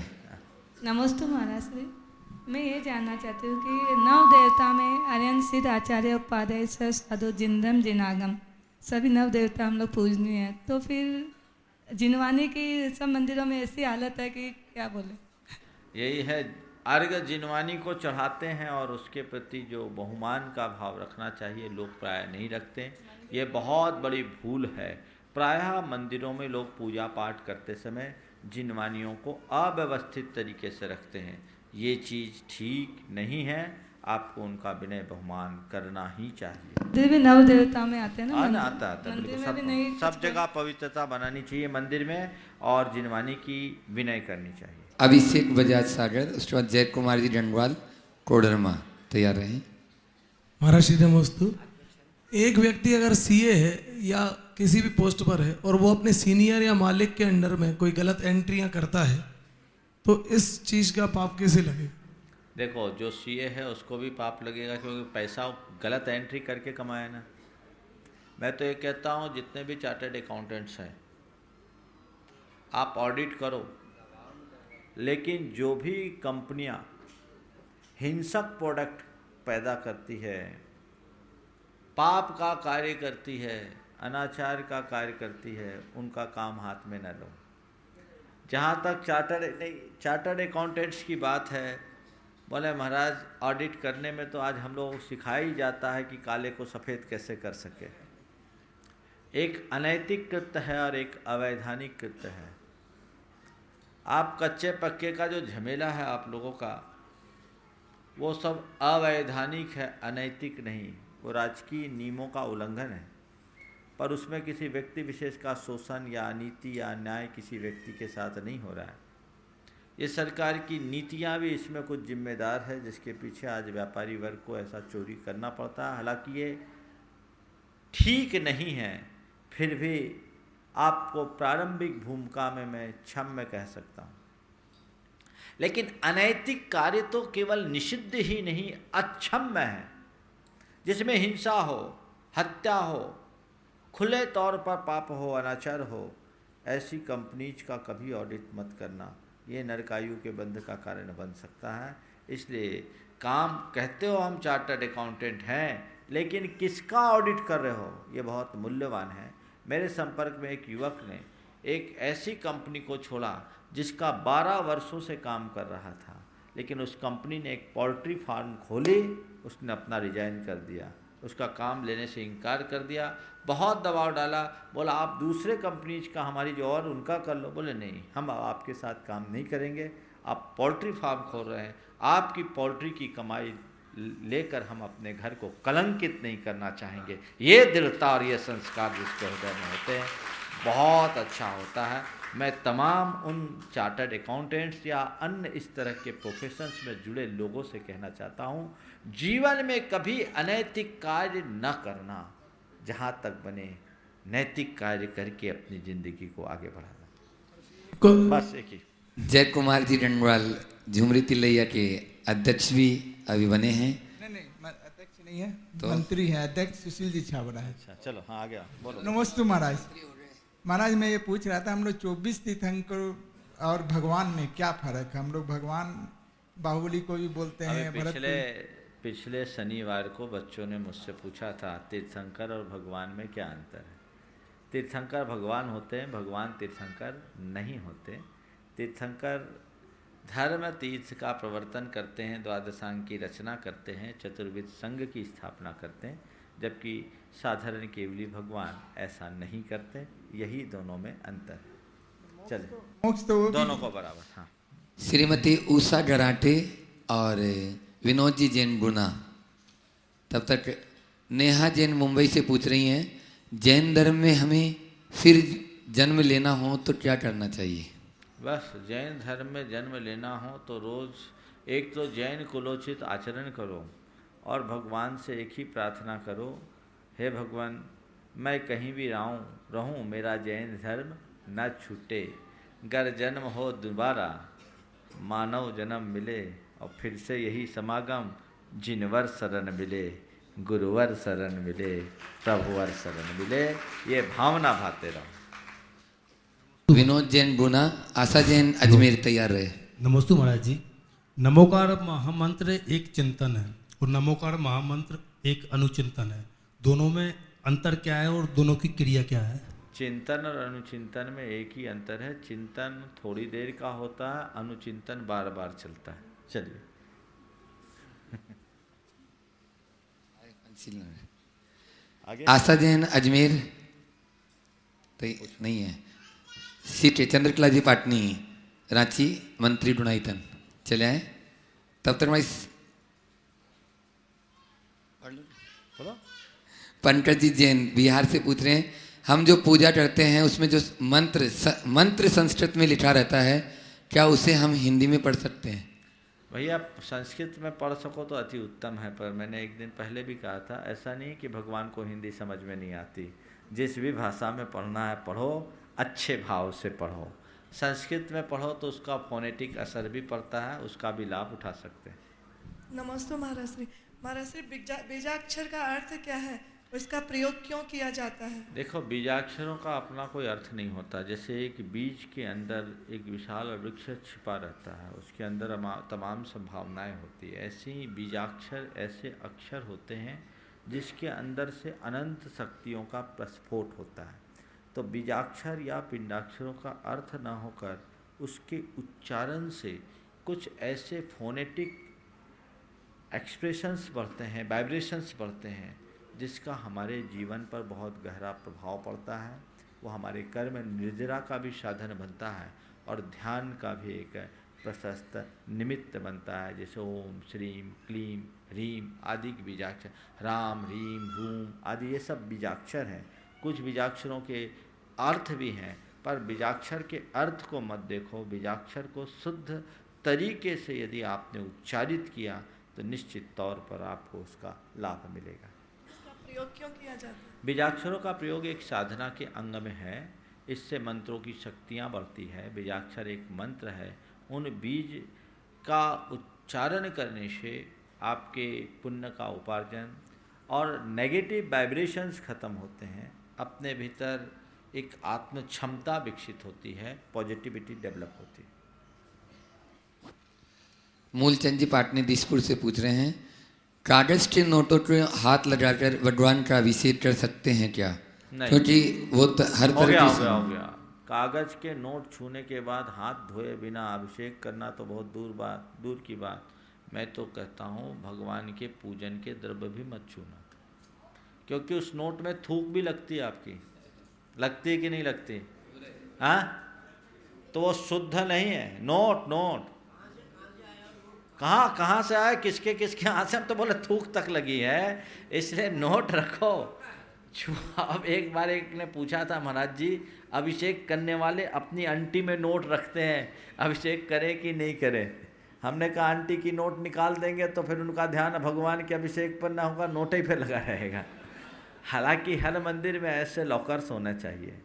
P: नमोस्तु महाराज श्री, मैं ये जानना चाहती हूँ कि नव देवता में आर्यन सिद्ध आचार्य उपाध्याय साधु जिंदम जिनागम सभी नव देवता हम लोग पूजनीय हैं, तो फिर जिनवानी की सब मंदिरों में ऐसी हालत है कि क्या बोले।
C: यही है, अर्घ जिनवानी को चढ़ाते हैं और उसके प्रति जो बहुमान का भाव रखना चाहिए लोग प्रायः नहीं रखते। ये बहुत बड़ी भूल है। प्रायः मंदिरों में लोग पूजा पाठ करते समय जिनवानियों को अव्यवस्थित तरीके से रखते हैं। ये चीज़ ठीक नहीं है, आपको उनका विनय बहुमान करना ही चाहिए।
P: भी नव देवता में आते हैं ना,
C: आता बिल्कुल सब जगह पवित्रता बनानी चाहिए मंदिर में, और जिनवानी की विनय करनी चाहिए।
A: अभिषेक बजाज सागर, उसके बाद जय कुमार जी डंडवाल कोडरमा तैयार रहे।
Q: महाराज श्री नमोस्तु। एक व्यक्ति अगर सीए है या किसी भी पोस्ट पर है और वो अपने सीनियर या मालिक के अंडर में कोई गलत एंट्रियां करता है, तो इस चीज़ का पाप कैसे लगेगा?
C: देखो, जो सीए है उसको भी पाप लगेगा, क्योंकि पैसा गलत एंट्री करके कमाया ना। मैं तो ये कहता हूँ जितने भी चार्टर्ड अकाउंटेंट्स हैं, आप ऑडिट करो, लेकिन जो भी कंपनियाँ हिंसक प्रोडक्ट पैदा करती है, पाप का कार्य करती है, अनाचार का कार्य करती है, उनका काम हाथ में न लो। जहाँ तक चार्टर्ड अकाउंटेंट्स की बात है, बोले महाराज ऑडिट करने में तो आज हम लोगों को सिखाया ही जाता है कि काले को सफ़ेद कैसे कर सके। एक अनैतिक कृत्य है और एक अवैधानिक कृत्य है। आप कच्चे पक्के का जो झमेला है आप लोगों का, वो सब अवैधानिक है, अनैतिक नहीं। वो राजकीय नियमों का उल्लंघन है, पर उसमें किसी व्यक्ति विशेष का शोषण या अनीति या अन्याय किसी व्यक्ति के साथ नहीं हो रहा है। ये सरकार की नीतियां भी इसमें कुछ जिम्मेदार है, जिसके पीछे आज व्यापारी वर्ग को ऐसा चोरी करना पड़ता है। हालांकि ये ठीक नहीं है, फिर भी आपको प्रारंभिक भूमिका में मैं क्षम्य कह सकता हूँ। लेकिन अनैतिक कार्य तो केवल निषिद्ध ही नहीं, अक्षम्य है, जिसमें हिंसा हो, हत्या हो, खुले तौर पर पाप हो, अनाचार हो। ऐसी कंपनीज का कभी ऑडिट मत करना, ये नरकायु के बंध का कारण बन सकता है। इसलिए काम कहते हो हम चार्टर्ड अकाउंटेंट हैं, लेकिन किसका ऑडिट कर रहे हो, ये बहुत मूल्यवान है। मेरे संपर्क में एक युवक ने एक ऐसी कंपनी को छोड़ा जिसका 12 वर्षों से काम कर रहा था, लेकिन उस कंपनी ने एक पोल्ट्री फार्म खोली, उसने अपना रिजाइन कर दिया, उसका काम लेने से इनकार कर दिया। बहुत दबाव डाला, बोला आप दूसरे कंपनीज का हमारी जो और उनका कर लो। बोले नहीं, हम आपके साथ काम नहीं करेंगे, आप पोल्ट्री फार्म खोल रहे हैं, आपकी पोल्ट्री की कमाई लेकर हम अपने घर को कलंकित नहीं करना चाहेंगे। ये दृढ़ता और ये संस्कार जिसके हृदय में होते हैं, बहुत अच्छा होता है। मैं तमाम उन चार्टर्ड अकाउंटेंट्स या अन्य इस तरह के प्रोफेशंस में जुड़े लोगों से कहना चाहता हूँ, जीवन में कभी अनैतिक कार्य न करना, जहाँ तक बने नैतिक कार्य करके अपनी ज़िंदगी को आगे बढ़ाना। बस एक ही।
A: जय कुमार जी डंडवाल झुमरी तिलैया के अध्यक्ष भी अभी बने हैं।
R: नहीं, अध्यक्ष नहीं है, तो मंत्री हैं। अध्यक्ष सुशील जी छाबड़ा है।
C: अच्छा, चलो, हाँ आ गया, बोलो।
R: नमस्ते महाराज। महाराज मैं ये पूछ रहा था, हम लोग 24 तीर्थंकर और भगवान में क्या फ़र्क है? हम लोग भगवान बाहुबली को भी बोलते हैं।
C: पिछले शनिवार को बच्चों ने मुझसे पूछा था तीर्थंकर और भगवान में क्या अंतर है। तीर्थंकर भगवान होते हैं, भगवान तीर्थंकर नहीं होते। तीर्थंकर धर्म तीर्थ का प्रवर्तन करते हैं, द्वादशांग की रचना करते हैं, चतुर्विध संघ की स्थापना करते हैं, जबकि साधारण केवली भगवान ऐसा नहीं करते। यही दोनों में अंतर है। चलिए, दोनों को बराबर। हाँ।
A: श्रीमती उषा गराटे और विनोद जी जैन गुना। तब तक नेहा जैन मुंबई से पूछ रही हैं, जैन धर्म में हमें फिर जन्म लेना हो तो क्या करना चाहिए?
C: बस जैन धर्म में जन्म लेना हो तो रोज़ एक तो जैन कुलोचित आचरण करो और भगवान से एक ही प्रार्थना करो, हे भगवान मैं कहीं भी रहूं मेरा जैन धर्म न छूटे, गर जन्म हो दोबारा मानव जन्म मिले, और फिर से यही समागम जिनवर शरण मिले, गुरुवर शरण मिले, प्रभुवर शरण मिले, ये भावना भाते रहो।
A: विनोद जैन गुना, आशा जैन अजमेर तैयार रहे।
S: नमस्ते महाराज जी। नमोकार महामंत्र एक चिंतन है और नमोकार महामंत्र एक अनुचिंतन है, दोनों में अंतर क्या है और दोनों की क्रिया क्या है?
C: चिंतन और अनुचिंतन में एक ही अंतर है, चिंतन थोड़ी देर का होता है, अनुचिंतन बार बार चलता है। चलिए
A: आशा जैन अजमेर नहीं है। सीट चंद्रकला जी पाटनी रांची मंत्री डुनाईतन चले आए। तब तक मैं पंकज जी जैन बिहार से पूछ रहे हैं, हम जो पूजा करते हैं उसमें जो मंत्र संस्कृत में लिखा रहता है, क्या उसे हम हिंदी में पढ़ सकते हैं?
C: भैया संस्कृत में पढ़ सको तो अति उत्तम है, पर मैंने एक दिन पहले भी कहा था ऐसा नहीं कि भगवान को हिंदी समझ में नहीं आती, जिस भी भाषा में पढ़ना है पढ़ो, अच्छे भाव से पढ़ो। संस्कृत में पढ़ो तो उसका फोनेटिक असर भी पड़ता है, उसका भी लाभ उठा सकते हैं।
T: नमस्ते महाराज श्री। महाराज श्री बीजाक्षर का अर्थ क्या है, उसका प्रयोग क्यों किया जाता है?
C: देखो बीजाक्षरों का अपना कोई अर्थ नहीं होता। जैसे एक बीज के अंदर एक विशाल वृक्ष छिपा रहता है, उसके अंदर तमाम संभावनाएं होती है, ऐसे ही बीजाक्षर ऐसे अक्षर होते हैं जिसके अंदर से अनंत शक्तियों का प्रस्फोट होता है। तो बीजाक्षर या पिंडाक्षरों का अर्थ न होकर उसके उच्चारण से कुछ ऐसे फोनेटिक एक्सप्रेशंस बढ़ते हैं, वाइब्रेशंस बढ़ते हैं, जिसका हमारे जीवन पर बहुत गहरा प्रभाव पड़ता है। वो हमारे कर्म निर्जरा का भी साधन बनता है और ध्यान का भी एक प्रशस्त निमित्त बनता है। जैसे ओम श्रीम क्लीम ह्रीम आदि के बीजाक्षर, राम रीम रूम आदि ये सब बीजाक्षर हैं। कुछ बीजाक्षरों के अर्थ भी हैं, पर बीजाक्षर के अर्थ को मत देखो, बीजाक्षर को शुद्ध तरीके से यदि आपने उच्चारित किया तो निश्चित तौर पर आपको उसका लाभ मिलेगा।
T: प्रयोग क्यों किया जाता है?
C: बीजाक्षरों का प्रयोग एक साधना के अंग में है, इससे मंत्रों की शक्तियाँ बढ़ती है। बीजाक्षर एक मंत्र है, उन बीज का उच्चारण करने से आपके पुण्य का उपार्जन और नेगेटिव वाइब्रेशंस खत्म होते हैं, अपने भीतर एक आत्म क्षमता विकसित होती है, पॉजिटिविटी डेवलप होती है।
A: मूलचंद जी पाटनी दिसपुर से पूछ रहे हैं, कागज के नोटों पे हाथ लगाकर भगवान का अभिषेक कर सकते हैं क्या? क्योंकि वो हर तरह की
C: हो गया। कागज के नोट छूने के बाद हाथ धोए बिना अभिषेक करना तो बहुत दूर की बात। मैं तो कहता हूँ भगवान के पूजन के द्रव्य भी मत छूना, क्योंकि उस नोट में थूक भी लगती है आपकी, लगती है कि नहीं लगती? हाँ, तो वो शुद्ध नहीं है। नोट कहाँ से आए, किसके हाथ से? हम तो बोले थूक तक लगी है, इसलिए नोट रखो। अब एक बार एक ने पूछा था, महाराज जी अभिषेक करने वाले अपनी अंटी में नोट रखते हैं, अभिषेक करें कि नहीं करें? हमने कहा आंटी की नोट निकाल देंगे तो फिर उनका ध्यान भगवान के अभिषेक पर ना होगा, नोट ही पे लगा रहेगा। हालांकि हर मंदिर में ऐसे लॉकर्स होना चाहिए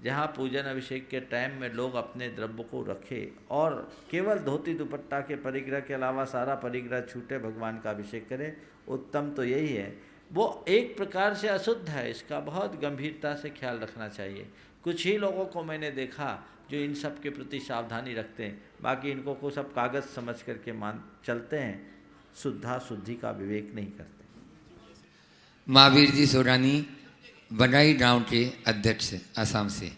C: जहाँ पूजन अभिषेक के टाइम में लोग अपने द्रव्य को रखें और केवल धोती दुपट्टा के परिग्रह के अलावा सारा परिग्रह छूटे भगवान का अभिषेक करें। उत्तम तो यही है। वो एक प्रकार से अशुद्ध है, इसका बहुत गंभीरता से ख्याल रखना चाहिए। कुछ ही लोगों को मैंने देखा जो इन सब के प्रति सावधानी रखते हैं, बाकी इनको को सब कागज़ समझ करके मान चलते हैं, शुद्धि का विवेक नहीं करते।
A: महावीर जी सोरानी बंगाई गांव के अध्यक्ष आसाम से,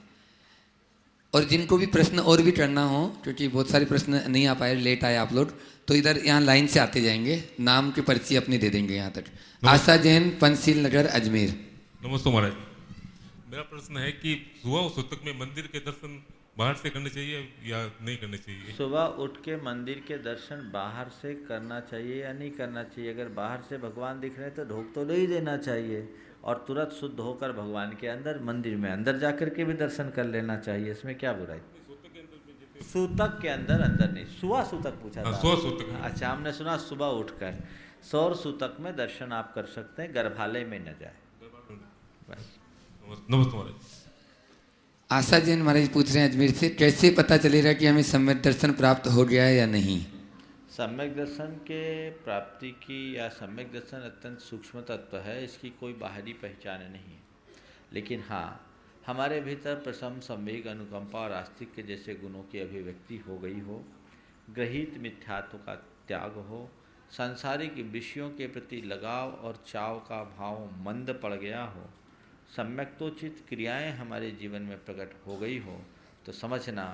A: और जिनको भी प्रश्न और भी करना हो, क्योंकि बहुत सारे प्रश्न नहीं आ पाए, लेट आए आप लोग, तो इधर यहाँ लाइन से आते जाएंगे, नाम की पर्ची अपनी दे देंगे यहाँ तक। आशा जैन पंचशील नगर अजमेर।
U: नमस्ते महाराज, मेरा प्रश्न है कि सुबह सुतक में मंदिर के दर्शन बाहर से करने चाहिए या नहीं करने चाहिए?
C: सुबह उठ के मंदिर के दर्शन बाहर से करना चाहिए या नहीं करना चाहिए? अगर बाहर से भगवान दिख रहे हैं तो ढोक तो नहीं देना चाहिए, और तुरंत शुद्ध होकर भगवान के अंदर मंदिर में अंदर जाकर के भी दर्शन कर लेना चाहिए, इसमें क्या बुराई। सूतक के अंदर नहीं, सुबह सूतक पूछा था।
U: सुबह सूतक।
C: अच्छा, हमने सुना सुबह उठकर सौर सूतक में दर्शन आप कर सकते हैं, गर्भालय में न जाए।
U: नमस्ते महाराज।
A: आशा जैन महाराज पूछ रहे हैं अजमेर से, कैसे पता चलेगा कि हमें सम्यक दर्शन प्राप्त हो गया है या नहीं।
C: सम्यक दर्शन के प्राप्ति की या सम्यक दर्शन अत्यंत सूक्ष्म तत्व है, इसकी कोई बाहरी पहचान नहीं है। लेकिन हाँ, हमारे भीतर प्रशम, संवेग, अनुकंपा और आस्तिक्य जैसे गुणों की अभिव्यक्ति हो गई हो, गृहीत मिथ्यात्व का त्याग हो, सांसारिक विषयों के प्रति लगाव और चाव का भाव मंद पड़ गया हो, सम्यक्तोचित क्रियाएं हमारे जीवन में प्रकट हो गई हो, तो समझना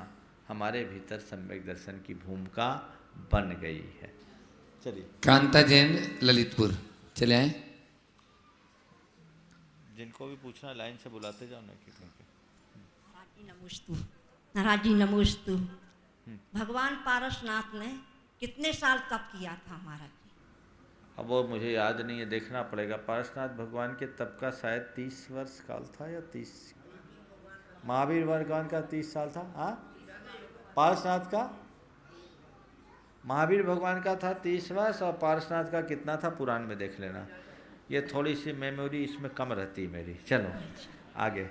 C: हमारे भीतर सम्यक दर्शन की भूमिका बन गई है। चलिए।
A: कांता जैन ललितपुर, चले आए।
C: जिनको भी पूछना लाइन से बुलाते जाओ ना।
D: महाराज जी नमोस्तु। भगवान पारसनाथ ने कितने साल तप किया था महाराज जी?
C: अब वो मुझे याद नहीं है, देखना पड़ेगा। पारसनाथ भगवान के तप का शायद 30 वर्ष काल था या 30। महावीर भगवान का 30 साल था। हाँ, पारसनाथ का, महावीर भगवान का था 30 वर्ष और पारसनाथ का कितना था पुराण में देख लेना। ये थोड़ी सी मेमोरी इसमें कम रहती मेरी। चलो आगे।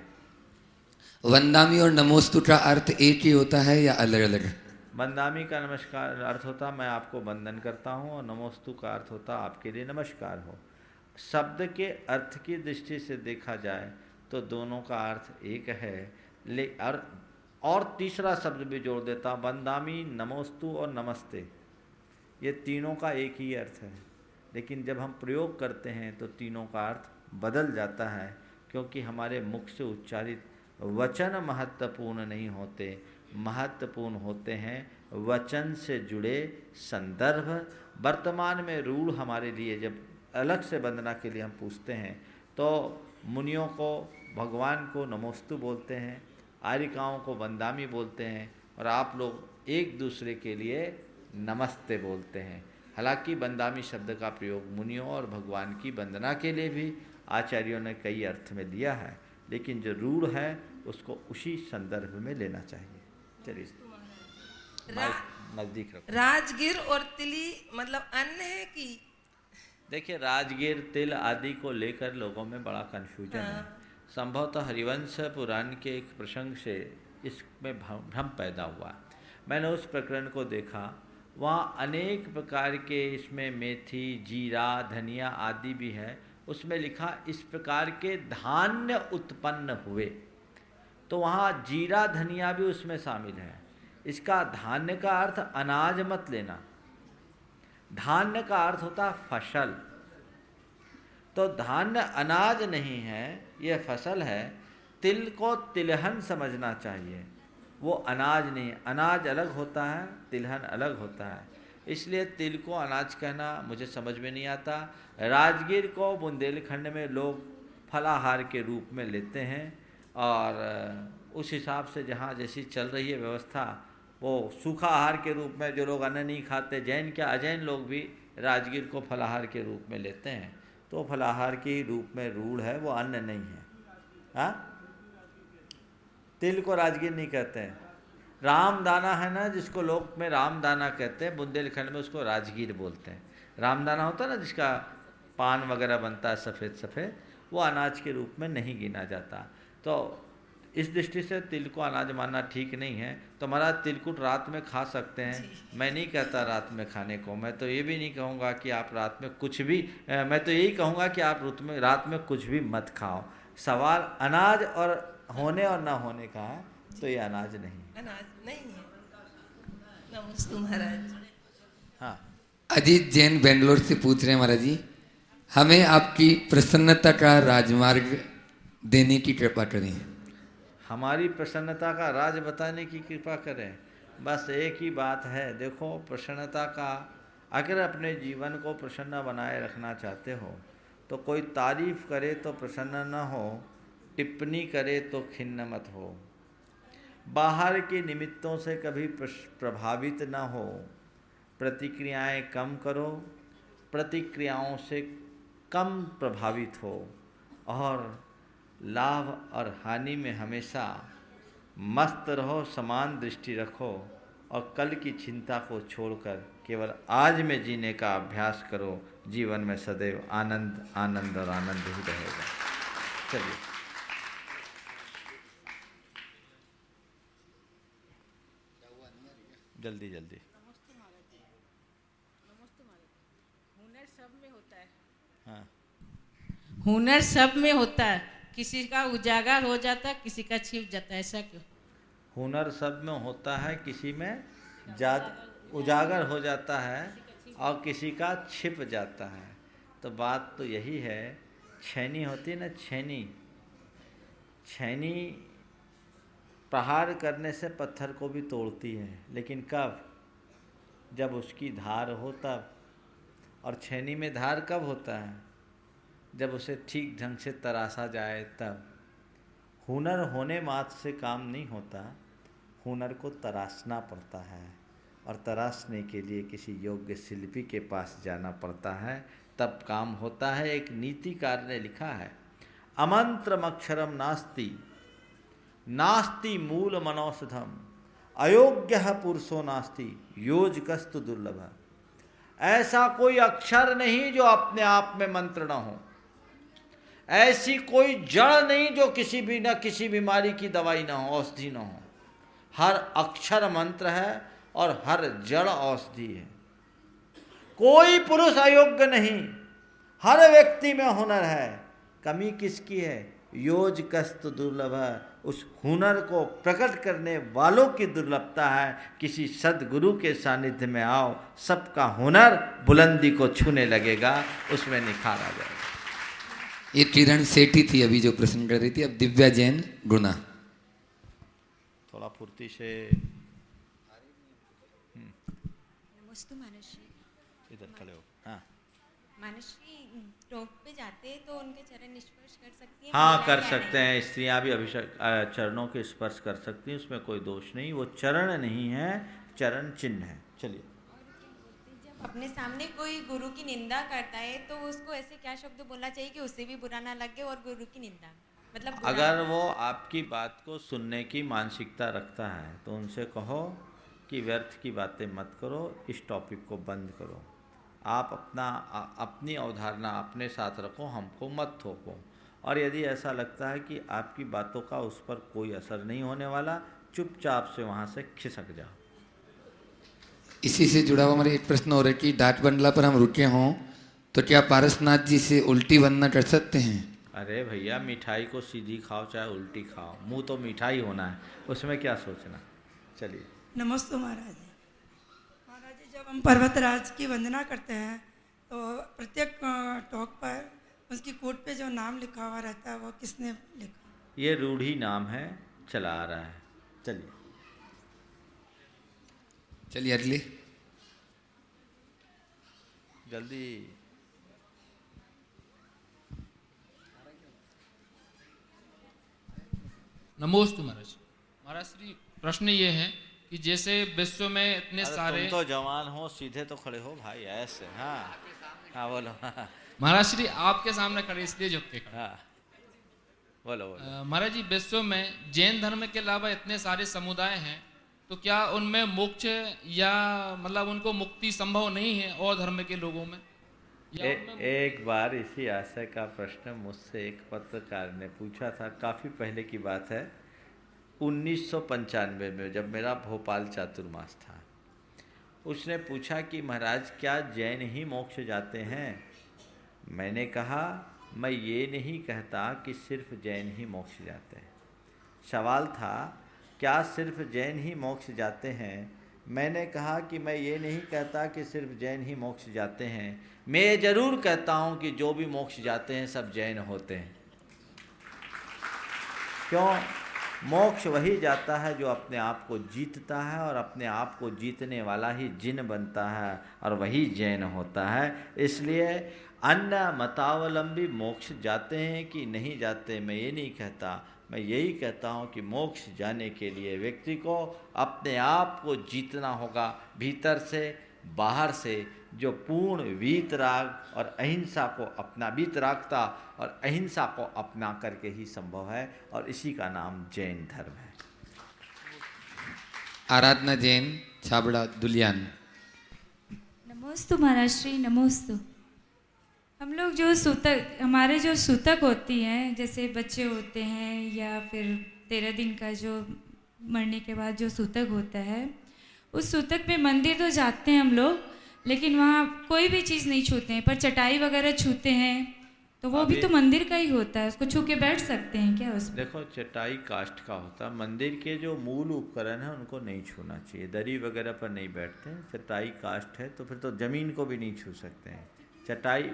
A: वंदामी और नमोस्तु का अर्थ एक ही होता है या अलग अलग?
C: वंदामी का नमस्कार अर्थ होता मैं आपको वंदन करता हूँ, और नमोस्तु का अर्थ होता आपके लिए नमस्कार हो। शब्द के अर्थ की दृष्टि से देखा जाए तो दोनों का अर्थ एक है, और तीसरा शब्द भी जोड़ देता, वंदामी, नमोस्तु और नमस्ते, ये तीनों का एक ही अर्थ है। लेकिन जब हम प्रयोग करते हैं तो तीनों का अर्थ बदल जाता है, क्योंकि हमारे मुख से उच्चारित वचन महत्वपूर्ण नहीं होते, महत्वपूर्ण होते हैं वचन से जुड़े संदर्भ। वर्तमान में रूढ़ हमारे लिए जब अलग से वंदना के लिए हम पूछते हैं तो मुनियों को, भगवान को नमोस्तु बोलते हैं, आर्यिकाओं को वंदामी बोलते हैं, और आप लोग एक दूसरे के लिए नमस्ते बोलते हैं। हालांकि वंदामी शब्द का प्रयोग मुनियों और भगवान की वंदना के लिए भी आचार्यों ने कई अर्थ में दिया है, लेकिन जो रूढ़ है उसको उसी संदर्भ में लेना चाहिए। चलिए नजदीक रखो।
V: राजगिर और तिली मतलब अन्न है कि?
C: देखिए, राजगिर, तिल आदि को लेकर लोगों में बड़ा कन्फ्यूजन है। संभवतः हरिवंश पुराण के एक प्रसंग से इसमें भ्रम पैदा हुआ। मैंने उस प्रकरण को देखा, वहाँ अनेक प्रकार के इसमें मेथी, जीरा, धनिया आदि भी है। उसमें लिखा इस प्रकार के धान्य उत्पन्न हुए, तो वहाँ जीरा, धनिया भी उसमें शामिल है। इसका धान्य का अर्थ अनाज मत लेना, धान्य का अर्थ होता फसल। तो धान्य अनाज नहीं है, यह फसल है। तिल को तिलहन समझना चाहिए, वो अनाज नहीं। अनाज अलग होता है, तिलहन अलग होता है। इसलिए तिल को अनाज कहना मुझे समझ में नहीं आता। राजगिर को बुंदेलखंड में लोग फलाहार के रूप में लेते हैं, और उस हिसाब से जहाँ जैसी चल रही है व्यवस्था, वो सूखा आहार के रूप में जो लोग अन्न नहीं खाते, जैन क्या अजैन लोग भी राजगिर को फलाहार के रूप में लेते हैं। तो फलाहार के रूप में रूढ़ है, वो अन्न नहीं है। हाँ, तिल को राजगिर नहीं कहते हैं। रामदाना है ना, जिसको लोक में रामदाना कहते हैं, बुंदेलखंड में उसको राजगीर बोलते हैं। रामदाना होता है ना, जिसका पान वगैरह बनता है सफ़ेद सफ़ेद, वो अनाज के रूप में नहीं गिना जाता। तो इस दृष्टि से तिल को अनाज मानना ठीक नहीं है। तो महाराज तिलकुट रात में खा सकते हैं, मैं नहीं कहता रात में खाने को। मैं तो ये भी नहीं कहूँगा कि आप रात में कुछ भी, मैं तो यही कहूँगा कि आप रात में कुछ भी मत खाओ। सवाल अनाज और होने और ना होने का है, तो ये अनाज नहीं,
V: अनाज नहीं है। नमस्ते महाराज।
C: हाँ,
A: अजीत जैन बेंगलोर से पूछ रहे हैं महाराज जी, हमें आपकी प्रसन्नता का राजमार्ग देने की कृपा करें।
C: हमारी प्रसन्नता का राज बताने की कृपा करें। बस एक ही बात है, देखो प्रसन्नता का, अगर अपने जीवन को प्रसन्न बनाए रखना चाहते हो तो कोई तारीफ करे तो प्रसन्न न हो, टिप्पणी करे तो खिन्न मत हो, बाहर के निमित्तों से कभी प्रभावित न हो, प्रतिक्रियाएं कम करो, प्रतिक्रियाओं से कम प्रभावित हो, और लाभ और हानि में हमेशा मस्त रहो, समान दृष्टि रखो और कल की चिंता को छोड़कर केवल आज में जीने का अभ्यास करो। जीवन में सदैव आनंद आनंद और आनंद ही रहेगा। चलिए जल्दी जल्दी।
O: हुनर सब में होता है।
C: हाँ,
O: हुनर सब में होता है, किसी का उजागर हो जाता है, किसी का छिप जाता है, ऐसा क्यों?
C: हुनर सब में होता है, किसी में उजागर हो जाता है और किसी का छिप जाता है। तो बात तो यही है, छैनी होती है ना, छैनी प्रहार करने से पत्थर को भी तोड़ती है, लेकिन कब? जब उसकी धार हो तब। और छैनी में धार कब होता है? जब उसे ठीक ढंग से तराशा जाए तब। हुनर होने मात्र से काम नहीं होता, हुनर को तराशना पड़ता है और तराशने के लिए किसी योग्य शिल्पी के पास जाना पड़ता है, तब काम होता है। एक नीतिकार ने लिखा है, अमंत्रमक्षरम नास्ति नास्ति मूल मनौषधम अयोग्य पुरुषो नास्ति योजकस्तु दुर्लभ। ऐसा कोई अक्षर नहीं जो अपने आप में मंत्र न हो, ऐसी कोई जड़ नहीं जो किसी बीमारी की दवाई ना हो, औषधि ना हो। हर अक्षर मंत्र है और हर जड़ औषधि है। कोई पुरुष अयोग्य नहीं, हर व्यक्ति में हुनर है। कमी किसकी है? योजकस्तु दुर्लभ। उस हुनर को प्रकट करने वालों की दुर्लभता है। किसी सद्गुरु के सानिध्य में आओ, सबका हुनर बुलंदी को छूने लगेगा, उसमें निखार आ जाएगा।
A: ये किरण सेठी थी अभी जो प्रश्न कर रही थी। अब दिव्या जैन गुना।
C: थोड़ा फुर्ती से।
E: नमस्ते मानसी।
C: इधर खड़े हो। हाँ
E: मानसी, टॉप पे जाते हैं तो उनके चरण स्पर्श कर सकती हैं?
C: हाँ, कर सकते हैं। स्त्रियां भी अभिषेक चरणों के स्पर्श कर सकती हैं, उसमें कोई दोष नहीं। वो चरण नहीं है, चरण चिन्ह है। चलिए।
E: जब अपने सामने कोई गुरु की निंदा करता है तो उसको ऐसे क्या शब्द बोलना चाहिए कि उससे भी बुरा ना लगे और गुरु की निंदा मतलब
C: अगर वो आपकी बात को सुनने की मानसिकता रखता है तो उनसे कहो कि व्यर्थ की बातें मत करो, इस टॉपिक को बंद करो। आप अपनी अवधारणा अपने साथ रखो, हमको मत थोपो। और यदि ऐसा लगता है कि आपकी बातों का उस पर कोई असर नहीं होने वाला, चुपचाप से वहाँ से खिसक जाओ।
A: इसी से जुड़ा हुआ हमारा एक प्रश्न हो रहा है कि डाट बंगला पर हम रुके हों तो क्या पारसनाथ जी से उल्टी वंदना कर सकते हैं?
C: अरे भैया, मिठाई को सीधी खाओ चाहे उल्टी खाओ, मुंह तो मिठाई होना है, उसमें क्या सोचना। चलिए।
F: नमस्ते महाराज जी। महाराज जी, जब हम पर्वतराज की वंदना करते हैं तो प्रत्येक टॉक पर उसकी कोट पे जो नाम लिखा हुआ रहता है वो किसने लिखा?
C: ये रूढ़ी नाम है, चला आ रहा है। चलिए
A: चलिए अगले।
C: जल्दी।
W: नमोस्तु महाराज। महाराज श्री, प्रश्न ये है कि जैसे विश्व में इतने सारे,
C: तुम तो जवान हो, सीधे तो खड़े हो भाई, ऐसे। हाँ हाँ बोलो।
W: महाराज श्री आपके सामने खड़े इसलिए झुक के खड़े।
C: हाँ बोलो बोलो।
W: महाराज जी, विश्व में जैन धर्म के अलावा इतने सारे समुदाय हैं, तो क्या उनमें मोक्ष या मतलब उनको मुक्ति संभव नहीं है और धर्म के लोगों में?
C: एक बार इसी आशय का प्रश्न मुझसे एक पत्रकार ने पूछा था, काफ़ी पहले की बात है, 1995 में, जब मेरा भोपाल चातुर्मास था। उसने पूछा कि महाराज क्या जैन ही मोक्ष जाते हैं? मैंने कहा मैं ये नहीं कहता कि सिर्फ जैन ही मोक्ष जाते हैं। सवाल था क्या सिर्फ जैन ही मोक्ष जाते हैं? मैंने कहा कि मैं ये नहीं कहता कि सिर्फ जैन ही मोक्ष जाते हैं, मैं ये जरूर कहता हूँ कि जो भी मोक्ष जाते हैं सब जैन होते हैं। क्यों? मोक्ष वही जाता है जो अपने आप को जीतता है, और अपने आप को जीतने वाला ही जिन बनता है, और वही जैन होता है। इसलिए अन्य मतावलंबी मोक्ष जाते हैं कि नहीं जाते, मैं ये नहीं कहता। मैं यही कहता हूँ कि मोक्ष जाने के लिए व्यक्ति को अपने आप को जीतना होगा, भीतर से बाहर से जो पूर्ण वीतराग और अहिंसा को अपना वीतरागता और अहिंसा को अपना करके ही संभव है, और इसी का नाम जैन धर्म है।
A: आराधना जैन, छाबड़ा दुलियान।
B: नमोस्तु महाराज श्री, नमोस्तु। हम लोग जो सूतक, हमारे जो सूतक होती हैं, जैसे बच्चे होते हैं या फिर 13 दिन का जो मरने के बाद जो सूतक होता है, उस सूतक में मंदिर तो जाते हैं हम लोग, लेकिन वहाँ कोई भी चीज़ नहीं छूते हैं, पर चटाई वगैरह छूते हैं, तो वो भी तो मंदिर का ही होता है, उसको छू के बैठ सकते हैं क्या उसमें?
C: देखो, चटाई काष्ठ का होता है, मंदिर के जो मूल उपकरण हैं उनको नहीं छूना चाहिए। दरी वगैरह पर नहीं बैठते हैं। चटाई काष्ठ है तो फिर तो ज़मीन को भी नहीं छू सकते हैं। चटाई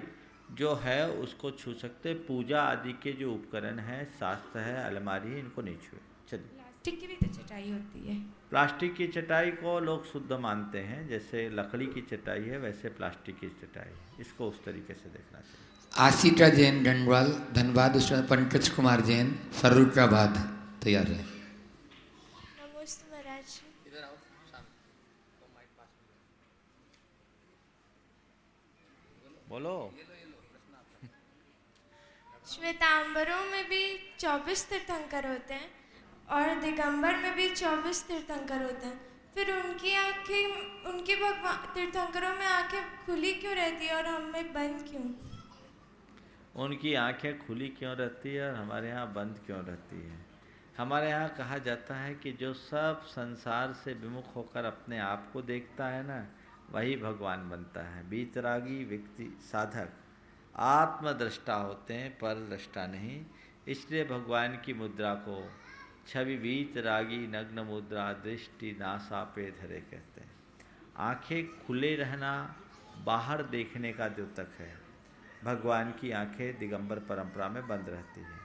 C: जो है उसको छू सकते। पूजा आदि के जो उपकरण हैं, शास्त्र है, अलमारी, इनको नहीं छुए। चलिए,
B: प्लास्टिक की भी तो चटाई होती है।
C: प्लास्टिक की चटाई को लोग शुद्ध मानते हैं, जैसे लकड़ी की चटाई है वैसे प्लास्टिक की चटाई है, इसको उस तरीके से देखना चाहिए।
A: आसिटा जैन डंडवाल, धनबाद। उसके पंकज कुमार जैन, फर्रुखाबाद। तैयार है।
G: नमस्ते महाराज।
C: बोलो।
G: श्वेतांबरों में भी 24 तीर्थंकर होते हैं और दिगंबर में भी 24 तीर्थंकर होते हैं, फिर उनकी आंखें, उनके भगवान तीर्थंकरों में आंखें खुली क्यों रहती है और हम में बंद क्यों?
C: उनकी आंखें खुली क्यों रहती है और हमारे यहाँ बंद क्यों रहती है? हमारे यहाँ कहा जाता है कि जो सब संसार से विमुख होकर अपने आप को देखता है ना, वही भगवान बनता है। बीतरागी व्यक्ति, साधक आत्मदृष्टा होते हैं, परदृष्टा नहीं। इसलिए भगवान की मुद्रा को छवि वीतरागी नग्न मुद्रा दृष्टि नासा पे धरे कहते हैं। आंखें खुले रहना बाहर देखने का द्योतक है। भगवान की आंखें दिगंबर परंपरा में बंद रहती हैं।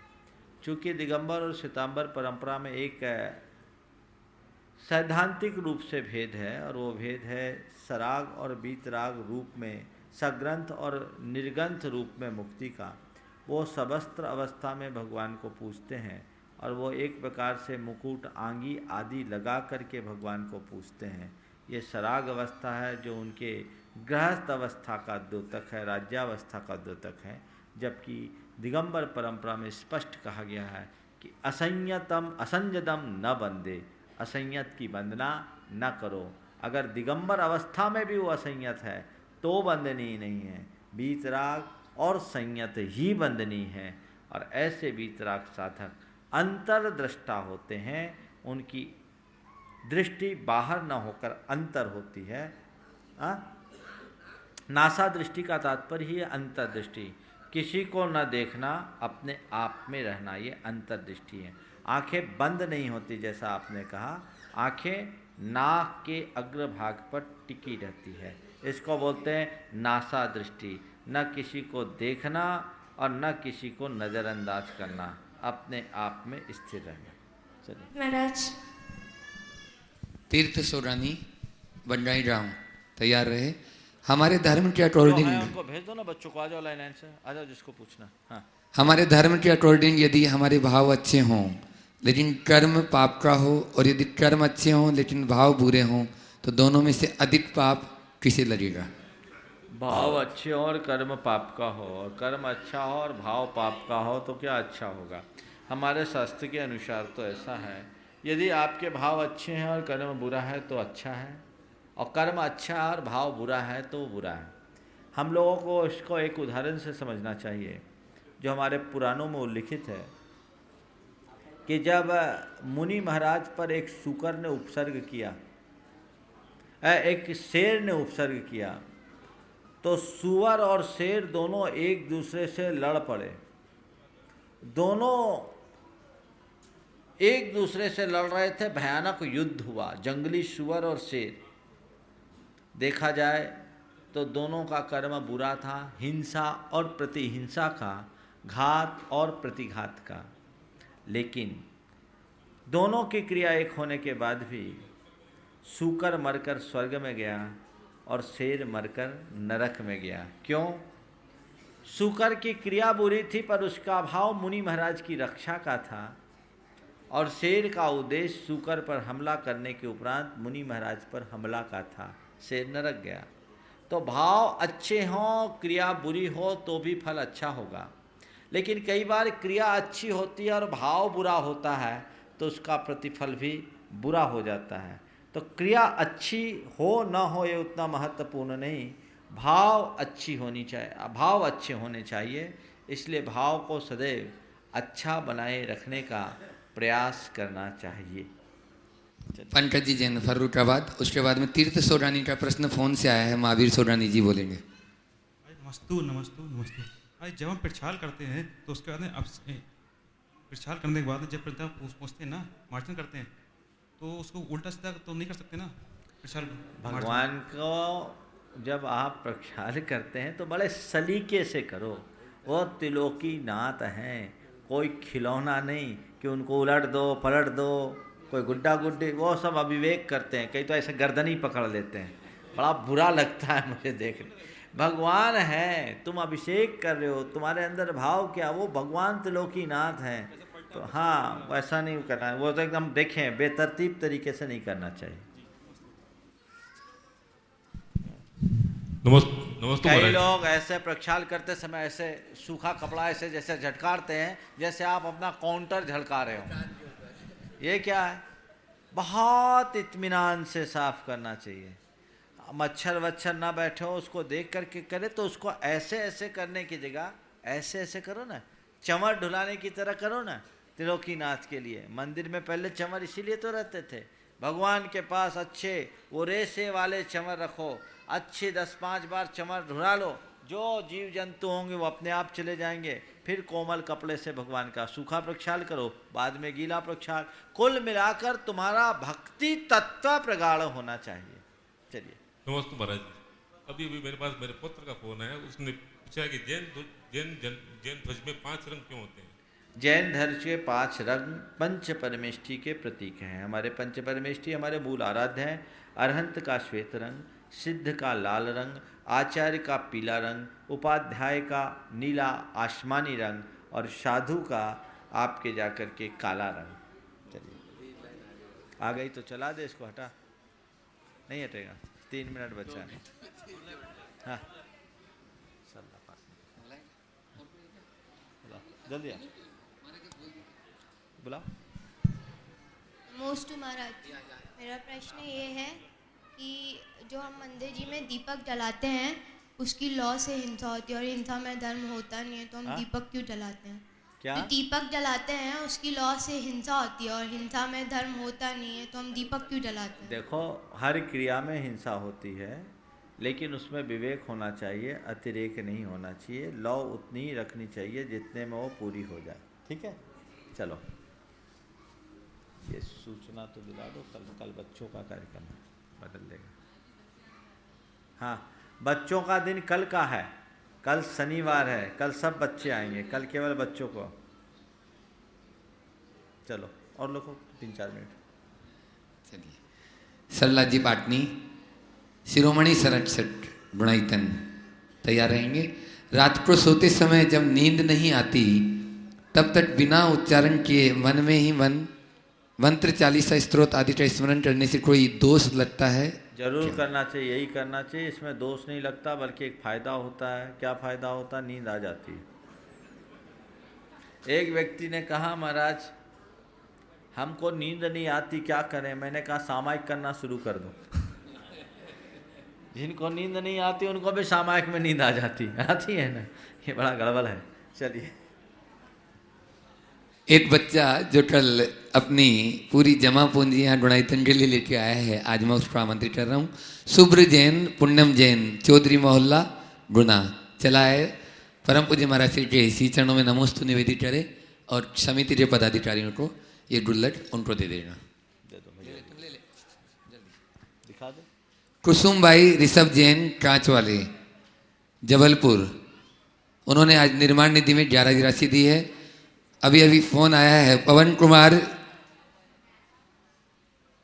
C: चूँकि दिगंबर और श्वेतांबर परंपरा में एक सैद्धांतिक रूप से भेद है, और वो भेद है सराग और बीतराग रूप में, सग्रंथ और निर्गंथ रूप में मुक्ति का। वो सबस्त्र अवस्था में भगवान को पूजते हैं, और वो एक प्रकार से मुकुट, आंगी आदि लगा करके भगवान को पूजते हैं। ये सराग अवस्था है जो उनके गृहस्थ अवस्था का द्योतक है, राज्यावस्था का द्योतक है। जबकि दिगंबर परंपरा में स्पष्ट कहा गया है कि असंयतम असंजदम न बंदे, असंयत की वंदना न करो। अगर दिगंबर अवस्था में भी वो असंयत है तो बंदनीय नहीं है। बीतराग और संयत ही बंदनीय है, और ऐसे बीतराग साधक अंतर्दृष्टा होते हैं। उनकी दृष्टि बाहर न होकर अंतर होती है। नासा दृष्टि का तात्पर्य ही है अंतर्दृष्टि। किसी को न देखना, अपने आप में रहना, ये अंतर्दृष्टि है। आंखें बंद नहीं होती, जैसा आपने कहा। आंखें नाक के अग्रभाग पर टिकी रहती है। इसको बोलते हैं नासा दृष्टि। न किसी को देखना और न किसी को नज़रअंदाज करना, अपने आप में स्थिर रहना। चलिए
G: महाराज।
A: तीर्थ सोरानी, बंडाई गाँव। तैयार रहे। हमारे धर्म के अकॉर्डिंग,
C: उनको भेज दो ना बच्चों को। आ जाओ लाइन से, आ जाओ जिसको पूछना। हाँ,
A: हमारे धर्म के अकॉर्डिंग यदि हमारे भाव अच्छे हों लेकिन कर्म पाप का हो, और यदि कर्म अच्छे हों लेकिन भाव बुरे हों, तो दोनों में से अधिक पाप किसे लगेगा?
C: भाव अच्छे हो और कर्म पाप का हो, और कर्म अच्छा हो और भाव पाप का हो, तो क्या अच्छा होगा? हमारे शास्त्र के अनुसार तो ऐसा है, यदि आपके भाव अच्छे हैं और कर्म बुरा है तो अच्छा है, और कर्म अच्छा है और भाव बुरा है तो बुरा है। हम लोगों को इसको एक उदाहरण से समझना चाहिए, जो हमारे पुराणों में उल्लिखित है कि जब मुनि महाराज पर एक शूकर ने उपसर्ग किया, एक शेर ने उपसर्ग किया, तो सुअर और शेर दोनों एक दूसरे से लड़ पड़े। दोनों एक दूसरे से लड़ रहे थे, भयानक युद्ध हुआ, जंगली सुअर और शेर। देखा जाए तो दोनों का कर्म बुरा था, हिंसा और प्रतिहिंसा का, घात और प्रतिघात का। लेकिन दोनों की क्रिया एक होने के बाद भी सूकर मरकर स्वर्ग में गया और शेर मरकर नरक में गया। क्यों? सूकर की क्रिया बुरी थी, पर उसका भाव मुनि महाराज की रक्षा का था, और शेर का उद्देश्य सूकर पर हमला करने के उपरांत मुनि महाराज पर हमला का था। शेर नरक गया। तो भाव अच्छे हों, क्रिया बुरी हो तो भी फल अच्छा होगा। लेकिन कई बार क्रिया अच्छी होती है और भाव बुरा होता है तो उसका प्रतिफल भी बुरा हो जाता है। तो क्रिया अच्छी हो न हो ये उतना महत्वपूर्ण नहीं, भाव अच्छी होनी चाहिए, भाव अच्छे होने चाहिए। इसलिए भाव को सदैव अच्छा बनाए रखने का प्रयास करना चाहिए।
A: पंकज जी जैन फर्रुखाबाद। उसके बाद में तीर्थ सोडानी का प्रश्न फोन से आया है, महावीर सोडानी जी बोलेंगे।
H: नमस्तु नमस्तु नमस्तु। आज जब हम प्रक्षाल करते हैं तो उसके बाद में अब प्रक्षाल करने के बाद जब पहुँचते हैं ना, मार्चन करते हैं, तो उसको उल्टा सीधा तो नहीं कर सकते ना प्रक्षाल।
C: भगवान को जब आप प्रक्षाल करते हैं तो बड़े सलीके से करो। वो त्रिलोकी नाथ हैं, कोई खिलौना नहीं कि उनको उलट दो पलट दो, कोई गुड्डा गुड्डी, वो सब अविवेक करते हैं। कई तो ऐसे गर्दन ही पकड़ लेते हैं, बड़ा बुरा लगता है मुझे देखने। भगवान है, तुम अभिषेक कर रहे हो, तुम्हारे अंदर भाव क्या, वो भगवान त्रिलोकी नाथ हैं। तो हाँ, वैसा नहीं करना है, वो तो एकदम देखें बेतरतीब तरीके से नहीं करना चाहिए।
U: नमस्ते।
C: कई लोग ऐसे प्रक्षाल करते समय ऐसे सूखा कपड़ा ऐसे जैसे झटकारते हैं जैसे आप अपना काउंटर झटका रहे हो। ये क्या है? बहुत इत्मीनान से साफ करना चाहिए। मच्छर वच्छर ना बैठे हो, उसको देख करके करे तो उसको ऐसे ऐसे करने की जगह ऐसे ऐसे करो ना, चंवर ढुलाने की तरह करो ना। त्रिलोकीनाथ के लिए मंदिर में पहले चंवर इसीलिए तो रहते थे, भगवान के पास अच्छे वो रेसे वाले चंवर रखो, अच्छे 10-5 बार चंवर ढुला लो, जो जीव जंतु होंगे वो अपने आप चले जाएंगे। फिर कोमल कपड़े से भगवान का सूखा प्रक्षाल करो, बाद में गीला प्रक्षाल। कुल मिलाकर तुम्हारा भक्ति तत्व प्रगाढ़ होना चाहिए। चलिए।
U: नमस्ते महाराज जी। अभी मेरे पास मेरे पुत्र का फोन है, उसने पूछा कि जैन ध्वज में 5 रंग क्यों होते हैं?
C: जैन ध्वज के 5 रंग पंच परमेष्ठी के प्रतीक हैं। हमारे पंच परमेष्ठी हमारे मूल आराध्य हैं। अरहंत का श्वेत रंग, सिद्ध का लाल रंग, आचार्य का पीला रंग, उपाध्याय का नीला आसमानी रंग और साधु का आपके जाकर के काला रंग। चलिए, आ गई तो चला दे इसको, हटा नहीं हटेगा, 3 मिनट बचा है। हाँ जल्दी आ, बुलाओ।
G: नमस्ते महाराज, मेरा प्रश्न ये है कि जो हम मंदिर जी में दीपक जलाते हैं उसकी लौ से हिंसा होती है और हिंसा में धर्म होता नहीं है, तो हम दीपक क्यों जलाते हैं?
C: क्या?
G: जो दीपक जलाते हैं उसकी लौ से हिंसा होती है और हिंसा में धर्म होता नहीं है, तो हम दीपक क्यों जलाते हैं?
C: देखो, हर क्रिया में हिंसा होती है, लेकिन उसमें विवेक होना चाहिए, अतिरेक नहीं होना चाहिए। लौ उतनी ही रखनी चाहिए जितने में वो पूरी हो जाए। ठीक है, चलो ये सूचना तो दिला दो, कल बच्चों का कार्यक्रम है, बदल देगा। हाँ, बच्चों का दिन कल का है, कल शनिवार है, कल सब बच्चे आएंगे, कल केवल बच्चों को। चलो और लोगों 3-4 मिनट।
A: चलिए। सरला जी पाटनी, शिरोमणि सरटसठ गुणाईतन तैयार रहेंगे। रात को सोते समय जब नींद नहीं आती तब तक बिना उच्चारण किए मन में ही मंत्र 40 स्त्रोत आदि का स्मरण करने से कोई दोष लगता है?
C: जरूर करना चाहिए, यही करना चाहिए। इसमें दोष नहीं लगता, बल्कि एक फ़ायदा होता है। क्या फ़ायदा होता है? नींद आ जाती है। एक व्यक्ति ने कहा, महाराज हमको नींद नहीं आती, क्या करें? मैंने कहा सामायिक करना शुरू कर दो। जिनको नींद नहीं आती उनको भी सामायिक में नींद आ जाती है ना, ये बड़ा गड़बड़ है। चलिए।
A: एक बच्चा जो कल अपनी पूरी जमा पूंजी यहाँ गुणाईतन के लिए लेके आया है, आज मैं उसको आमंत्रित कर रहा हूँ। शुभ्र जैन, पुण्यम जैन, चौधरी मोहल्ला, गुना। चला है परम पूज्य महाराज श्री के इसी चरणों में नमोस्तु निवेदित करे और समिति के पदाधिकारियों को ये गुल्लट उनको दे देना।
C: दिखा दो।
A: कुसुम भाई ऋषभ जैन, कांच वाले, जबलपुर। उन्होंने आज निर्माण निधि में 11 राशि दी है। अभी अभी फोन आया है। पवन कुमार,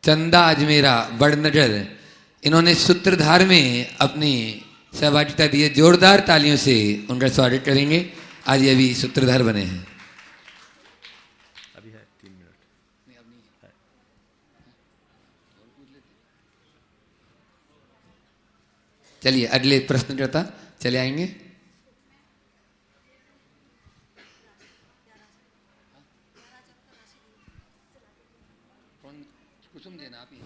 A: चंदा अजमेरा, बड़नगर, इन्होंने सूत्रधार में अपनी सहभागिता दी है। जोरदार तालियों से उनका स्वागत करेंगे। आज ये अभी सूत्रधार बने हैं।
C: अभी है 3 मिनट।
A: चलिए अगले प्रश्नकर्ता चले आएंगे। कुसुम देना आप ही।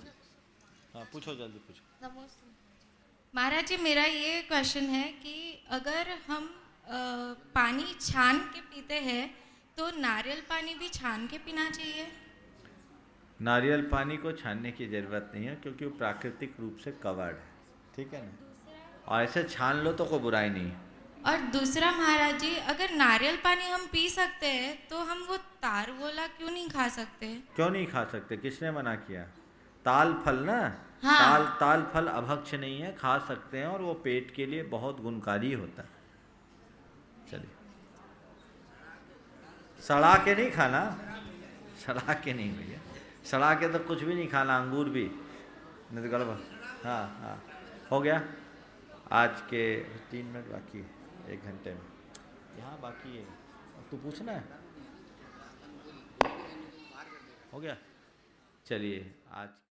C: हाँ पूछो, जल्दी पूछो।
G: महाराज जी, मेरा ये क्वेश्चन है कि अगर हम पानी छान के पीते हैं तो नारियल पानी भी छान के पीना चाहिए?
C: नारियल पानी को छानने की ज़रूरत नहीं है क्योंकि वो प्राकृतिक रूप से कवर्ड है, ठीक है ना, और ऐसे छान लो तो कोई बुराई नहीं है।
G: और दूसरा महाराज जी, अगर नारियल पानी हम पी सकते हैं तो हम वो तार गोला क्यों नहीं खा सकते?
C: क्यों नहीं खा सकते? किसने मना किया? ताल फल ना,
G: हाँ।
C: ताल फल अभक्ष नहीं है, खा सकते हैं और वो पेट के लिए बहुत गुणकारी होता है। चलिए, सड़ा के नहीं खाना, सड़ा के नहीं भैया, सड़ा के तो कुछ भी नहीं खाना, अंगूर भी नहीं तो गड़बड़। हाँ हाँ, हो गया। आज के 3 मिनट बाकी है, 1 घंटे में यहाँ बाकी है। तू पूछना है, हो गया। चलिए आज